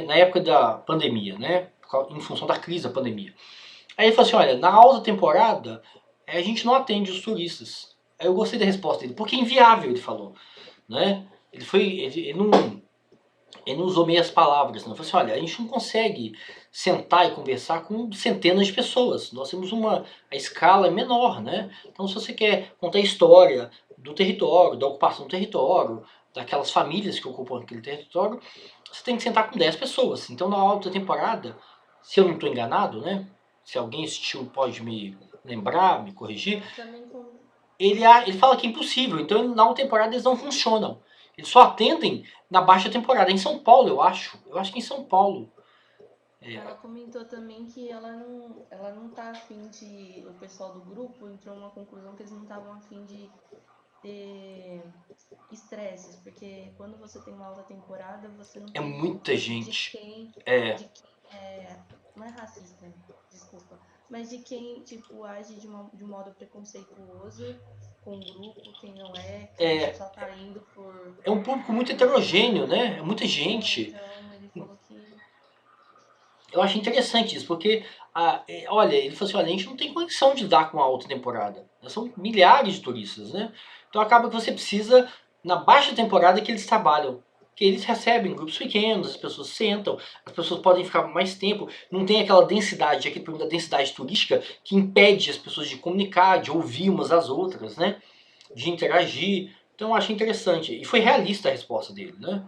na época da pandemia, né? Em função da crise da pandemia. Aí ele falou assim, olha, na alta temporada a gente não atende os turistas. Aí eu gostei da resposta dele, porque é inviável, ele falou, né? Ele não usou meias palavras, não. Ele falou assim, olha, a gente não consegue sentar e conversar com centenas de pessoas. Nós temos a escala é menor, né? Então se você quer contar a história do território, da ocupação do território, daquelas famílias que ocupam aquele território, você tem que sentar com 10 pessoas. Então na alta temporada, se eu não estou enganado, né? Se alguém assistiu pode me lembrar, me corrigir, ele fala que é impossível. Então na alta temporada eles não funcionam. Eles só atendem na baixa temporada. Em São Paulo, eu acho. Eu acho que em São Paulo. Ela comentou também que ela não tá afim de... O pessoal do grupo entrou numa conclusão que eles não estavam afim de ter estresses, porque quando você tem uma alta temporada, você não tem muita gente. de quem não é racista, desculpa, mas de quem, tipo, age de um modo preconceituoso com o grupo, quem não é, quem só tá indo por... É um público muito heterogêneo, né? É muita gente. Então, ele falou que... Eu acho interessante isso, porque, olha, ele falou assim, olha, a gente não tem condição de lidar com a alta temporada. São milhares de turistas, né? Então acaba que você precisa, na baixa temporada, que eles trabalham. Que eles recebem grupos pequenos, as pessoas sentam, as pessoas podem ficar mais tempo, não tem aquela densidade, aquele problema da densidade turística que impede as pessoas de comunicar, de ouvir umas às outras, né? De interagir. Então eu acho interessante. E foi realista a resposta dele, né?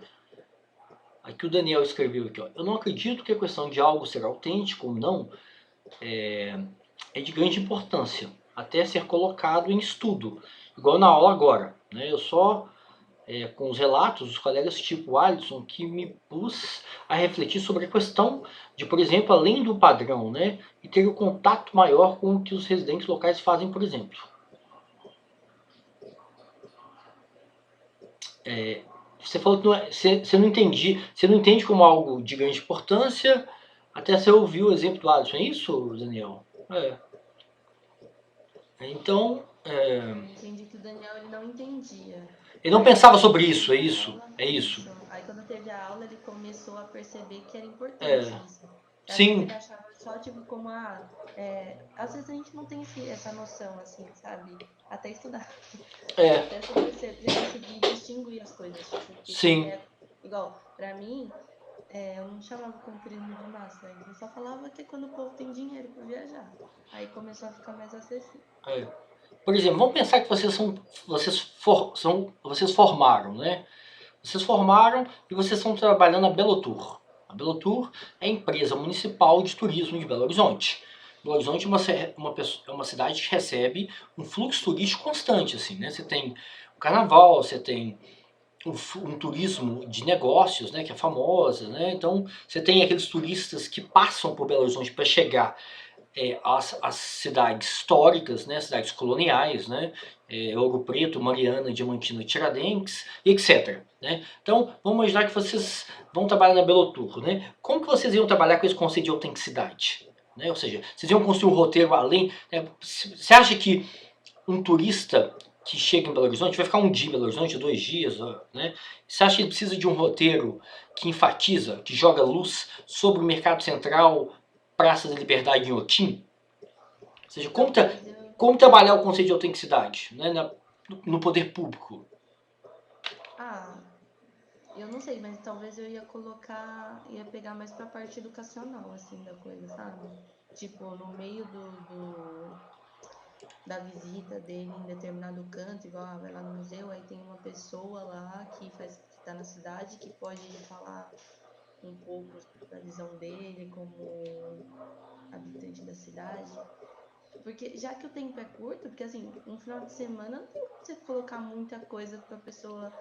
Aqui o Daniel escreveu aqui, ó. Eu não acredito que a questão de algo ser autêntico ou não é de grande importância, até ser colocado em estudo, igual na aula agora, né? Eu só, com os relatos dos colegas tipo Alisson, que me pus a refletir sobre a questão de, por exemplo, além do padrão, né? E ter o contato maior com o que os residentes locais fazem, por exemplo. Você falou que você não entende como algo de grande importância, até você ouviu o exemplo do Alisson, é isso, Daniel? Então... Eu entendi que o Daniel ele não entendia. Ele não pensava sobre isso, é isso? É isso. Aí quando teve a aula, ele começou a perceber que era importante isso. Sim. Ele achava só, tipo, como às vezes a gente não tem essa noção, assim, sabe? Até estudar. Até você conseguir distinguir as coisas. Tipo, Sim. Igual, pra mim, eu não chamava como turismo de massa, eu só falava que é quando o povo tem dinheiro para viajar. Aí começou a ficar mais acessível. É. Por exemplo, vamos pensar que vocês formaram, né? Vocês formaram e vocês estão trabalhando na Belotour. A Belotour é a empresa municipal de turismo de Belo Horizonte. Belo Horizonte é uma cidade que recebe um fluxo turístico constante, assim, né? Você tem o carnaval, você tem um turismo de negócios, né, que é famosa, né? Então você tem aqueles turistas que passam por Belo Horizonte para chegar às cidades históricas, né, cidades coloniais, né, Ouro Preto, Mariana, Diamantina, Tiradentes, etc. Né? Então vamos imaginar que vocês vão trabalhar na Belotour, né? Como que vocês iam trabalhar com esse conceito de autenticidade? Né? Ou seja, vocês iam construir um roteiro além. Né? Você acha que um turista que chega em Belo Horizonte, vai ficar um dia em Belo Horizonte, 2 dias, né? Você acha que ele precisa de um roteiro que enfatiza, que joga luz sobre o mercado central, Praça da Liberdade em Otim? Ou seja, como trabalhar o conceito de autenticidade, né, no poder público? Eu não sei, mas talvez eu ia pegar mais pra parte educacional, assim, da coisa, sabe? Tipo, no meio da visita dele em determinado canto, igual vai lá no museu, aí tem uma pessoa lá que tá na cidade, que pode falar um pouco da visão dele como habitante da cidade. Porque já que o tempo é curto, porque assim, um final de semana não tem como você colocar muita coisa pra pessoa.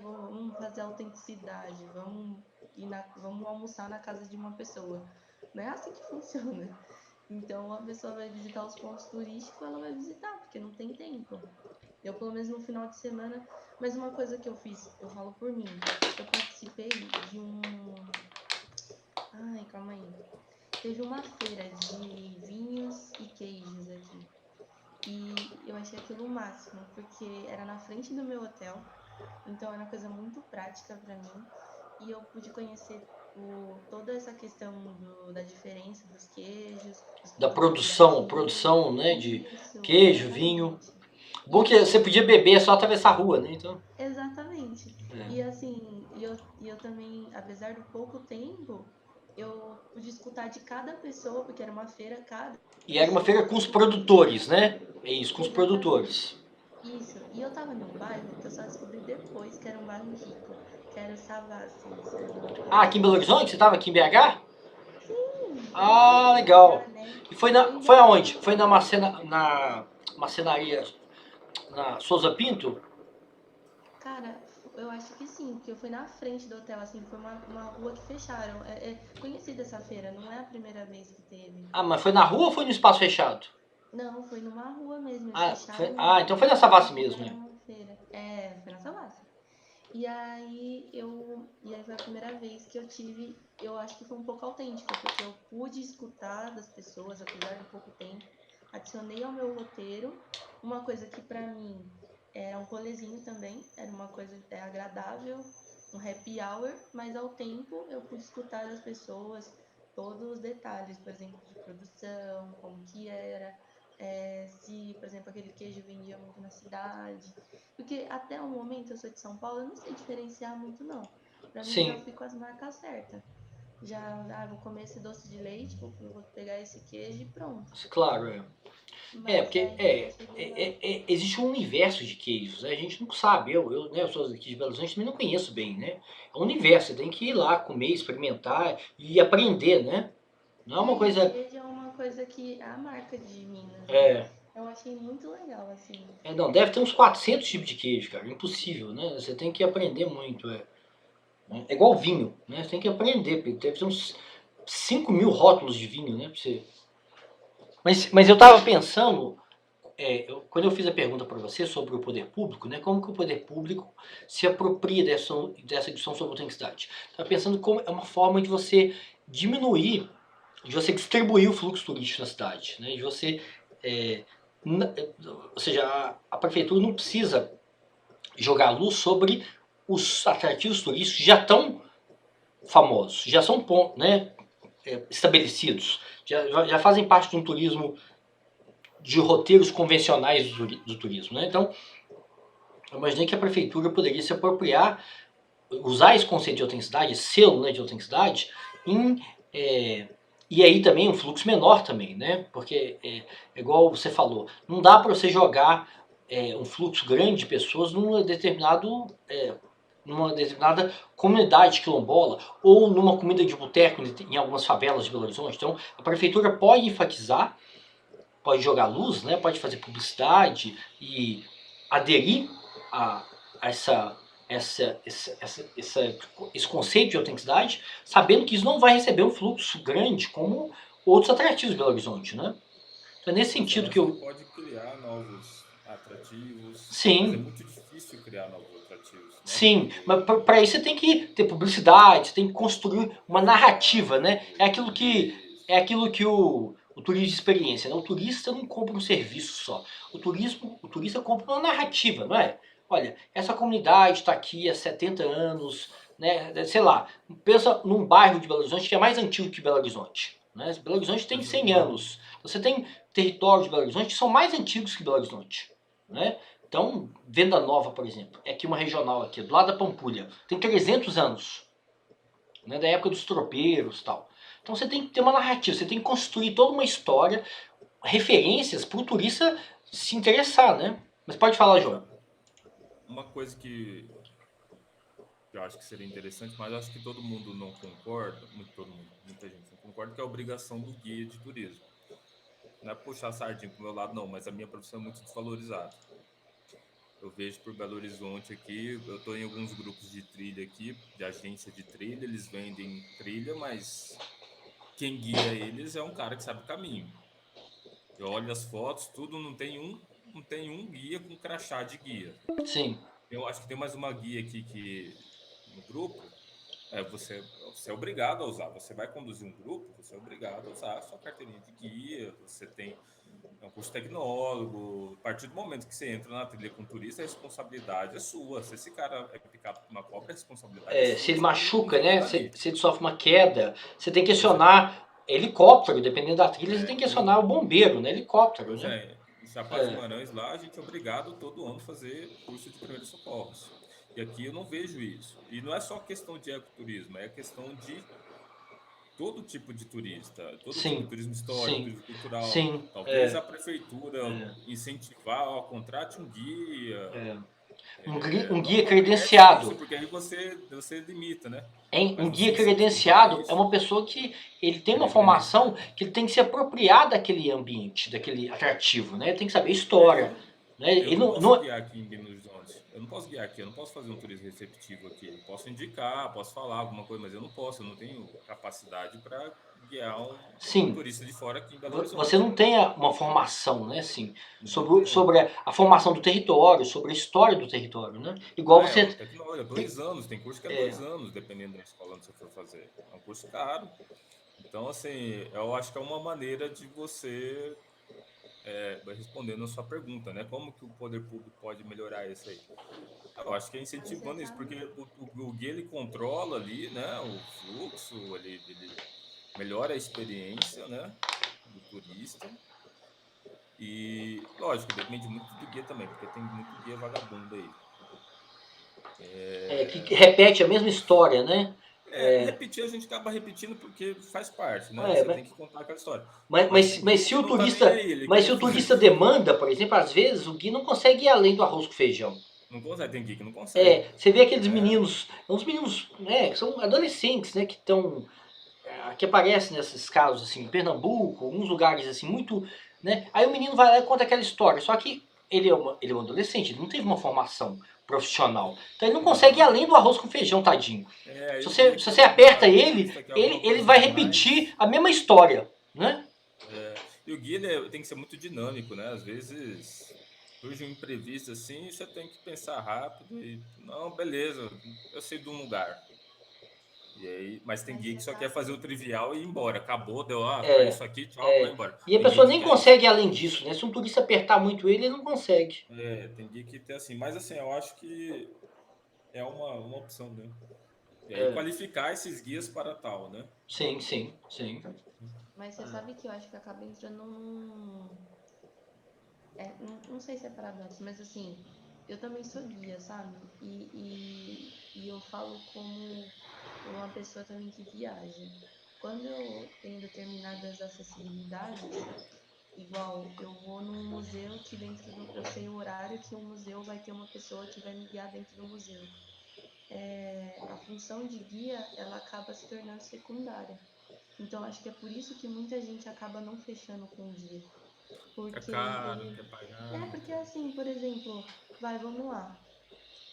Vamos fazer autenticidade, vamos almoçar na casa de uma pessoa. Não é assim que funciona. Então a pessoa vai visitar os pontos turísticos, ela vai visitar, porque não tem tempo. Eu, pelo menos no final de semana, mas uma coisa que eu fiz, eu falo por mim, eu participei de um. Calma aí. Teve uma feira de vinhos e queijos aqui. E eu achei aquilo o máximo, porque era na frente do meu hotel, então era uma coisa muito prática pra mim. E eu pude conhecer toda essa questão da diferença dos queijos, dos Da produtos produção, né, de Isso, queijo, vinho. exatamente. Bom que você podia beber, é só atravessar a rua, né? Então, Exatamente. E assim, eu também, apesar do pouco tempo, eu pude escutar de cada pessoa, porque era uma feira, cada e era uma feira pessoa com os tinha uma produtores, experiência. né? É isso, com os produtores. Isso. E eu tava num bairro que eu só descobri depois que era um bairro rico, que era o Savassi, se eu não me Ah, engano. aqui em Belo Horizonte? Você estava aqui em BH? Eu tava Ah, em legal. BH, né? E foi, Foi em foi BH. aonde? Foi na marcenaria, na Souza Pinto? Cara, eu acho que sim, porque eu fui na frente do hotel, assim, foi uma rua que fecharam. É conhecida essa feira, não é a primeira vez que teve. Ah, mas foi na rua ou foi no espaço fechado? Não, foi numa rua mesmo, eles fecharam Então foi na Savassi e mesmo, fizeram né? uma feira. Foi na Savassi. E aí foi a primeira vez que eu acho que foi um pouco autêntica, porque eu pude escutar das pessoas, apesar de pouco tempo, adicionei ao meu roteiro uma coisa que pra mim era um rolezinho também, era uma coisa agradável, um happy hour, mas ao tempo eu pude escutar das pessoas todos os detalhes, por exemplo, de produção, como que era, se, por exemplo, aquele queijo vendia muito na cidade. Porque até o momento eu sou de São Paulo, eu não sei diferenciar muito não. Pra mim eu já Sim, fui com as marcas certas. Vou comer esse doce de leite, vou pegar esse queijo e pronto. claro, é. Mas Porque aí eu cheguei lá. existe um universo de queijos, né? A gente não sabe. Né, eu sou aqui de Belo Horizonte, também não conheço bem, né? É um universo, você tem que ir lá comer, experimentar e aprender, né? Não é uma E coisa. queijo é uma coisa que é a marca de Minas, né? É, Eu achei muito legal, assim. não, deve ter uns 400 tipos de queijo, cara. Impossível, né? Você tem que aprender muito. É igual vinho, né? Você tem que aprender, porque deve ter uns 5.000 rótulos de vinho, né? Pra você... Mas eu tava pensando, quando eu fiz a pergunta para você sobre o poder público, né? Como que o poder público se apropria dessa discussão sobre autenticidade? Estava pensando como é uma forma de você diminuir, de você distribuir o fluxo turístico na cidade, né? De você, ou seja, a prefeitura não precisa jogar luz sobre os atrativos turísticos que já estão famosos, já são né, estabelecidos, já fazem parte de um turismo, de roteiros convencionais do turismo. Né? Então, eu imaginei que a prefeitura poderia se apropriar usar esse conceito de autenticidade, selo, né, de autenticidade, e aí também um fluxo menor também, né? Porque igual você falou, não dá para você jogar um fluxo grande de pessoas numa determinada comunidade quilombola ou numa comida de boteco em algumas favelas de Belo Horizonte. Então, a prefeitura pode enfatizar, pode jogar luz, né? Pode fazer publicidade e aderir a esse conceito de autenticidade, sabendo que isso não vai receber um fluxo grande como outros atrativos de Belo Horizonte, né? Então, é nesse Pois sentido é, que você eu... pode criar novos atrativos, mas é Sim, muito difícil criar novos atrativos, né? sim, mas Porque para isso você tem que ter publicidade, você tem que construir uma narrativa, né? festival, É aquilo que, isso. é aquilo que o turismo de experiência, né? O turista não compra um serviço só. O turista compra uma narrativa, não é? Olha, essa comunidade está aqui há 70 anos, né? Sei lá, pensa num bairro de Belo Horizonte que é mais antigo que Belo Horizonte, né? Belo Horizonte tem 100 anos. Você tem territórios de Belo Horizonte que são mais antigos que Belo Horizonte, né? Então, Venda Nova, por exemplo, é aqui uma regional aqui, do lado da Pampulha, tem 300 anos, né, da época dos tropeiros e tal. Então você tem que ter uma narrativa, você tem que construir toda uma história, referências para o turista se interessar, né? Mas pode falar, João. Uma coisa que eu acho que seria interessante, mas acho que todo mundo não concorda, todo mundo, muita gente não concorda, que é a obrigação do guia de turismo. Não é puxar a sardinha pro meu lado, não, mas a minha profissão é muito desvalorizada. Eu vejo por Belo Horizonte aqui, eu estou em alguns grupos de trilha aqui, de agência de trilha, eles vendem trilha, mas quem guia eles é um cara que sabe o caminho. Eu olho as fotos, tudo, não tem um guia com crachá de guia. Sim, Eu acho que tem mais uma guia aqui que no grupo, você é obrigado a usar. Você vai conduzir um grupo, você é obrigado a usar a sua carteirinha de guia, você tem um curso tecnólogo. A partir do momento que você entra na trilha com turista, a responsabilidade é sua. Se esse cara é picado por uma cobra, a responsabilidade é se sua ele de saber como machuca, né? voltar Se, ali. se ele sofre uma queda, você tem que Pois é, acionar helicóptero, dependendo da trilha, você tem que eu, acionar o bombeiro, né? Helicóptero, pois né? é, em Chapada dos É, Guimarães lá, a gente é obrigado todo ano a fazer curso de primeiros socorros. E aqui eu não vejo isso. E não é só questão de ecoturismo, é questão de todo tipo de turista, todo tipo de sim, turismo histórico, sim, turismo cultural. sim, Talvez a prefeitura é, incentivar, ó, contrate um guia, é. Um não, guia é difícil, credenciado. porque aí você limita, né? Um Mas você guia incentivar credenciado é isso, uma pessoa que ele tem uma formação credenciado. que ele tem que se apropriar daquele ambiente, daquele atrativo, né? Ele tem que saber É, história, né? eu Ele não não, posso não- guiar aqui em Belo Horizonte. Eu não posso guiar aqui, eu não posso fazer um turismo receptivo aqui. Eu posso indicar, posso falar alguma coisa, mas eu não posso, eu não tenho capacidade para guiar um sim, turista de fora aqui em Belo você Horizonte. não tem uma formação, né? Assim, Não tenho. sobre a formação do território, sobre a história do território, né? Igual Ah, é, o você tecnólogo, é tem, 2 anos, tem curso que é é, 2 anos, dependendo da escola onde você for fazer. É um curso caro. Então, assim, eu acho que é uma maneira de você respondendo a sua pergunta, né? Como que o poder público pode melhorar isso aí? Eu acho que é Mas você incentivando isso, sabe, porque o guia ele controla ali, né? O fluxo, ele melhora a experiência, né? Do turista. E, lógico, depende muito do guia também, porque tem muito guia vagabundo aí. que repete a mesma história, né? Repetir a gente acaba repetindo porque faz parte, né? É, Você tem que contar aquela história. Mas, Mas mas, tem mas guia se que o não tá nem turista, aí, ele mas se quer. o turista demanda, por exemplo, às vezes o guia não consegue ir além do arroz com feijão. Não consegue, tem guia que não consegue, Você vê aqueles né? meninos, uns meninos, né, que são adolescentes, né, que estão, que aparecem nesses casos assim, em Pernambuco, alguns lugares assim muito, né? Aí o menino vai lá e conta aquela história. Só que ele é um adolescente, ele não teve uma formação profissional, então ele não consegue ir Não. além do arroz com feijão, tadinho. Aí Se o você, guia se quer você aperta aí o ele, turista quer alguma ele coisa vai demais. repetir a mesma história, né? E o guia tem que ser muito dinâmico, né? Às vezes surge um imprevisto assim, e você tem que pensar rápido e não, beleza, eu sei de um lugar. E aí, mas tem mas guia você que só quer fazer o sabe, trivial e ir embora. Acabou, deu, tá É, isso aqui, tchau, vai é. embora. E a Tem guia pessoa que nem quer isso. consegue ir além disso, né? Se um turista apertar muito ele, ele não consegue. Tem guia que tem assim, mas assim, eu acho que é uma opção, né? E aí É, qualificar esses guias para tal, né? sim, sim, sim. mas você sabe que eu acho que acaba entrando num. Não sei se é paradoxo, mas assim, eu também sou guia, sabe? E eu falo como uma pessoa também que viaja. Quando eu tenho determinadas acessibilidades, igual eu vou num museu que dentro do. Eu sei o horário que o museu vai ter uma pessoa que vai me guiar dentro do museu. A função de guia, ela acaba se tornando secundária. Então acho que é por isso que muita gente acaba não fechando com o guia. É Porque caro, não ele. quer pagar, É, não porque quer. assim, por exemplo, vamos lá.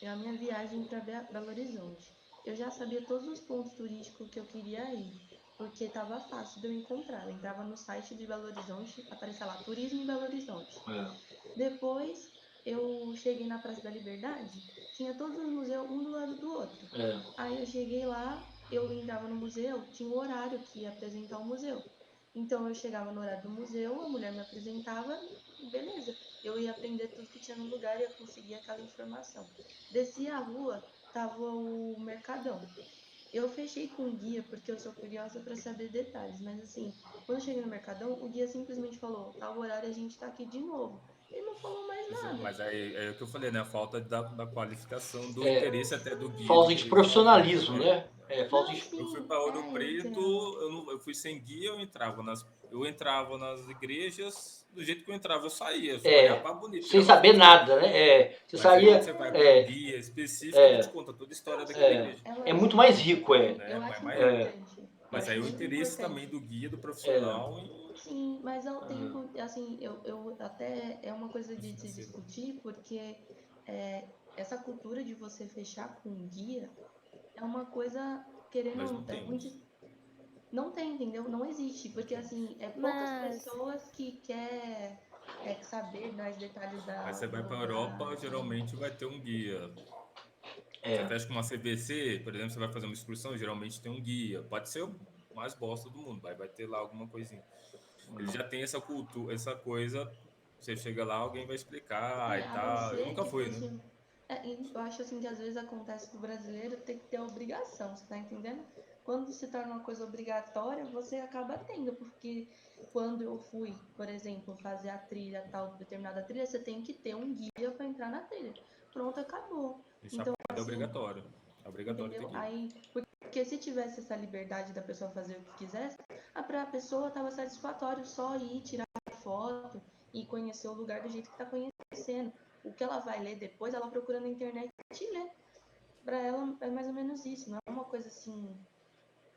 É a minha viagem para Belo Horizonte. Eu já sabia todos os pontos turísticos que eu queria ir, porque estava fácil de eu encontrar. Eu entrava no site de Belo Horizonte, aparecia lá, Turismo em Belo Horizonte. Depois eu cheguei na Praça da Liberdade, tinha todos os museus um do lado do outro. Aí eu cheguei lá, eu entrava no museu, tinha o horário que ia apresentar o museu. Então eu chegava no horário do museu, a mulher me apresentava e beleza. Eu ia aprender tudo que tinha no lugar e ia conseguir aquela informação. Descia a rua, tava o Mercadão. Eu fechei com o guia porque eu sou curiosa para saber detalhes, mas assim, quando eu cheguei no Mercadão, o guia simplesmente falou: tal horário a gente tá aqui de novo. Ele não falou mais nada. Mas aí é o que eu falei, né? A falta da qualificação, do É, interesse até do guia de falta de querer fazer. profissionalismo, né? Falta Não, de. Eu fui sim, para Ouro Preto, então. eu fui sem guia, eu entrava nas igrejas, do jeito que eu entrava, eu saía, eu só olhava para bonito, Sem tirava saber foto e ia. nada, né? Você Mas aí quando saía. você vai com um É, guia específico, ele te é, conta toda a história Não, daquela sim, igreja, ela é é muito mais super. rico, Eu né? acho Mas, importante. Eu mas acho aí o muito interesse também importante. do guia, do profissional Sim, mas ao é, tempo, assim, eu até é uma coisa e de se financeiro. discutir, porque essa cultura de você fechar com um guia é uma coisa, querendo, Nós não é muito. temos. Não tem, entendeu? Não existe, Não porque temos. assim, é poucas Mas, pessoas que quer saber mais detalhes Mas você do vai para a lugar. Europa, geralmente vai ter um guia. Você é, fecha com uma CVC, por exemplo, você vai fazer uma excursão, geralmente tem um guia. Pode ser o mais bosta do mundo, vai ter lá alguma coisinha. Ele já tem essa cultura, essa coisa. Você chega lá, alguém vai explicar e A não tal. Eu ser nunca que fui, né? fosse. E eu acho assim que às vezes acontece do brasileiro ter que ter obrigação, você tá entendendo? Quando se torna uma coisa obrigatória, você acaba tendo, porque quando eu fui, por exemplo, fazer a trilha, tal, determinada trilha, você tem que ter um guia para entrar na trilha. Pronto, acabou. E Então, Chapada é assim, obrigatório. É obrigatório ter entendeu? guia. Aí, porque se tivesse essa liberdade da pessoa fazer o que quisesse, a pessoa tava satisfatório só ir tirar foto e conhecer o lugar do jeito que tá conhecendo. O que ela vai ler depois, ela procura na internet e lê. Pra ela é mais ou menos isso, não é uma coisa assim,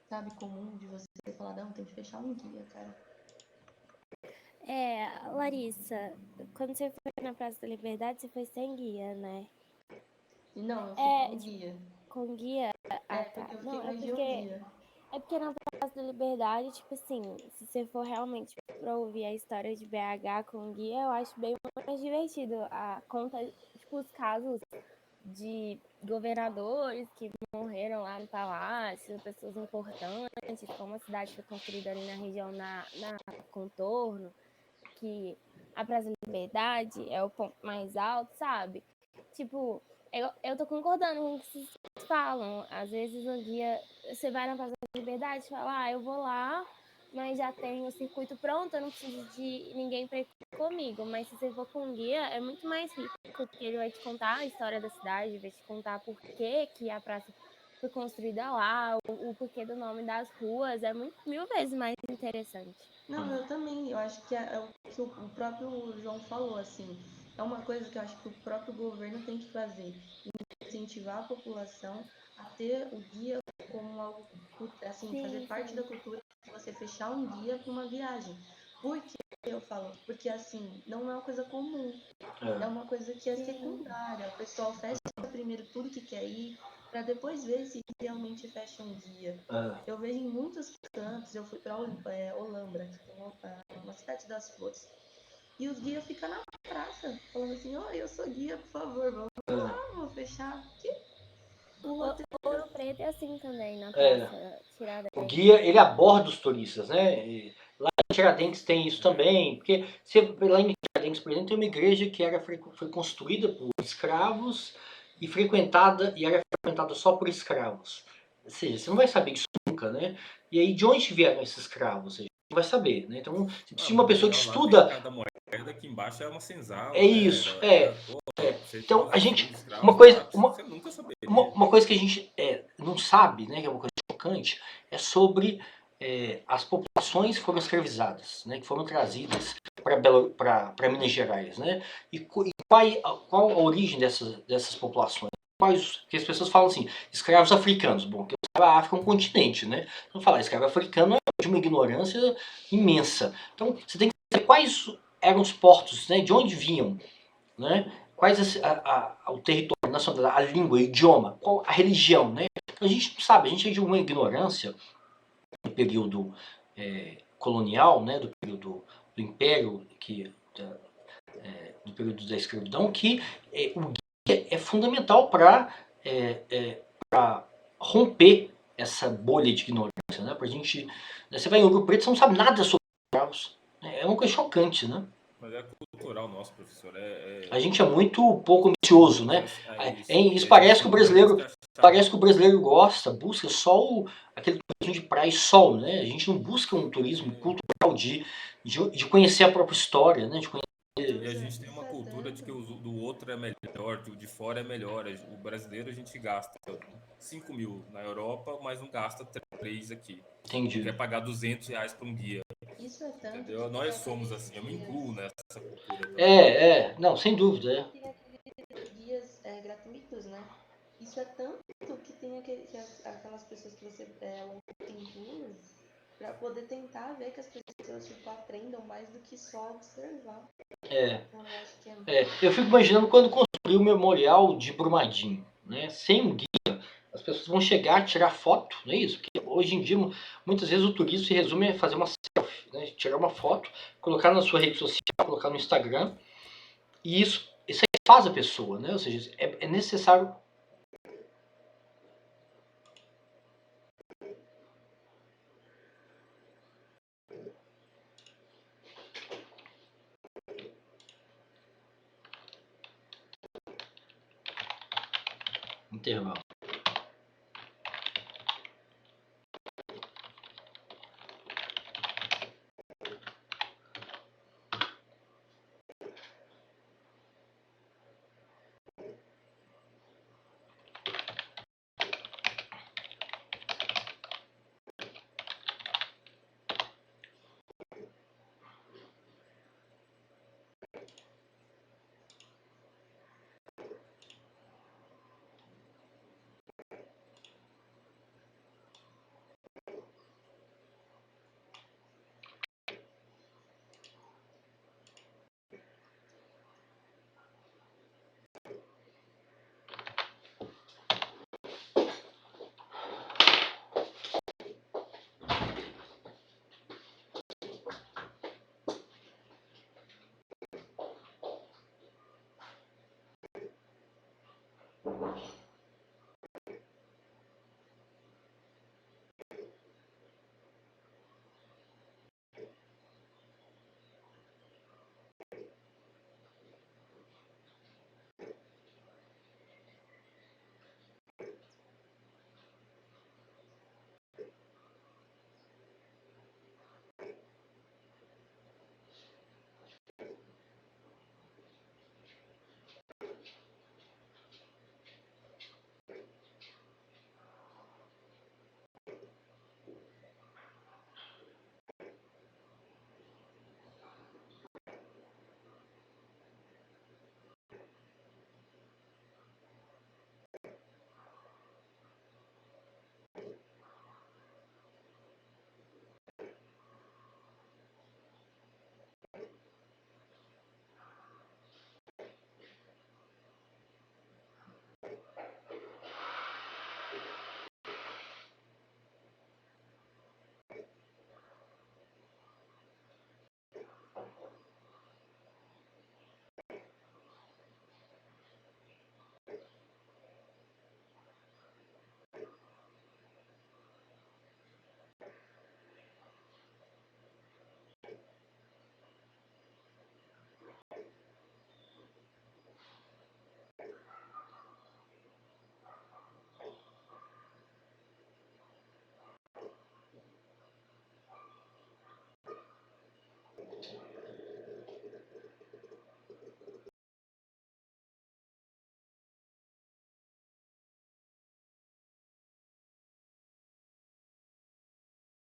sabe, comum de você falar, não, tem que fechar um guia, cara. Larissa, quando você foi na Praça da Liberdade, você foi sem guia, né? E não, eu fui com Tipo, guia. com guia? Ah, tá. Porque eu fiquei Não, mais de um dia. é porque na Praça da Liberdade, tipo assim, se você for realmente pra ouvir a história de BH com guia, eu acho bem mais divertido. Conta, tipo, os casos de governadores que morreram lá no palácio, pessoas importantes, como a cidade foi construída ali na região, na contorno, que a Praça da Liberdade é o ponto mais alto, sabe? Tipo, eu tô concordando com o que vocês falam. Às vezes um dia você vai na Praça da Liberdade e fala, eu vou lá, mas já tem o circuito pronto, eu não preciso de ninguém para ir comigo. Mas se você for com um guia, é muito mais rico, porque ele vai te contar a história da cidade, vai te contar por que a praça foi construída lá, o porquê do nome das ruas, é mil vezes mais interessante. Não, eu também. Eu acho que é o que o próprio João falou, assim. É uma coisa que eu acho que o próprio governo tem que fazer. Incentivar a população a ter o guia como algo, assim, fazer Sim, parte da sim. cultura de você fechar um guia para uma viagem. Por que eu falo? Porque, assim, não é uma coisa comum. É uma coisa que é Sim. secundária. O pessoal fecha primeiro tudo que quer ir, para depois ver se realmente fecha um guia. Eu vejo em muitos cantos, eu fui para Olambra, que tem uma cidade das flores. E os guias ficam na praça, falando assim, eu sou guia, por favor, vamos lá, vou fechar. Que? Ouro Preto é assim também, na é, Praça o Tiradentes. guia, ele aborda os turistas, né? Lá em Tiradentes tem isso também, porque lá em Tiradentes, por exemplo, tem uma igreja que foi construída por escravos e era frequentada só por escravos. Ou seja, você não vai saber isso nunca, né? E aí, de onde vieram esses escravos? Ou seja, não vai saber, né? Então, se precisa de O uma pessoa que memorial lá tem estuda, cada moeda, aqui embaixo é uma é senzala, né? isso, Era, pô, Você Então, os a gente, escravos uma coisa, lá, uma, você nunca saberia. uma coisa que a gente não sabe, né, que é uma coisa chocante, é sobre as populações que foram escravizadas, né, que foram trazidas para Minas Gerais, né, e qual a origem dessas populações? Porque as pessoas falam assim, escravos africanos. Bom, que a África é um continente, né? Então, falar escravo africano é de uma ignorância imensa. Então, você tem que saber quais eram os portos, né? De onde vinham, né? Quais o território, a nacionalidade, a língua, o idioma, qual a religião, né? Então, a gente não sabe, a gente é de uma ignorância do período colonial, né? Do período do império, do período da escravidão, que o guia é fundamental para romper essa bolha de ignorância, né? Pra gente, né? Você vai em Ouro Preto, você não sabe nada sobre escravos. É uma coisa chocante, né? Mas é cultural nosso, professor. A gente é muito pouco ambicioso, né? Isso A gente parece que o não vai brasileiro descachar. gosta, busca só aquele turismo de praia e sol, né? A gente não busca um turismo cultural de conhecer a própria história, né? De conhecer. E a gente tem Isso uma é cultura de que tanto. o do outro é melhor, que o de fora é melhor. O brasileiro a gente gasta 5 mil na Europa, mas não gasta 3 aqui. Não Entendi. quer pagar R$ 200 para um guia, Isso é tanto que entendeu? tem Nós somos aqueles assim, eu me incluo guias. nessa cultura também. Não, sem dúvida, Tem aqueles guias gratuitos, né? Isso é tanto que tem aquelas pessoas que você tem tour para poder tentar ver que as pessoas tipo, aprendam mais do que só observar. É. Então eu acho que Eu fico imaginando quando construir o memorial de Brumadinho, né? Sem um guia, as pessoas vão chegar, tirar foto, não é isso? Porque hoje em dia, muitas vezes o turismo se resume a fazer uma selfie, né? Tirar uma foto, colocar na sua rede social, colocar no Instagram, e isso aí faz a pessoa, né? Ou seja, é necessário. Intervalo.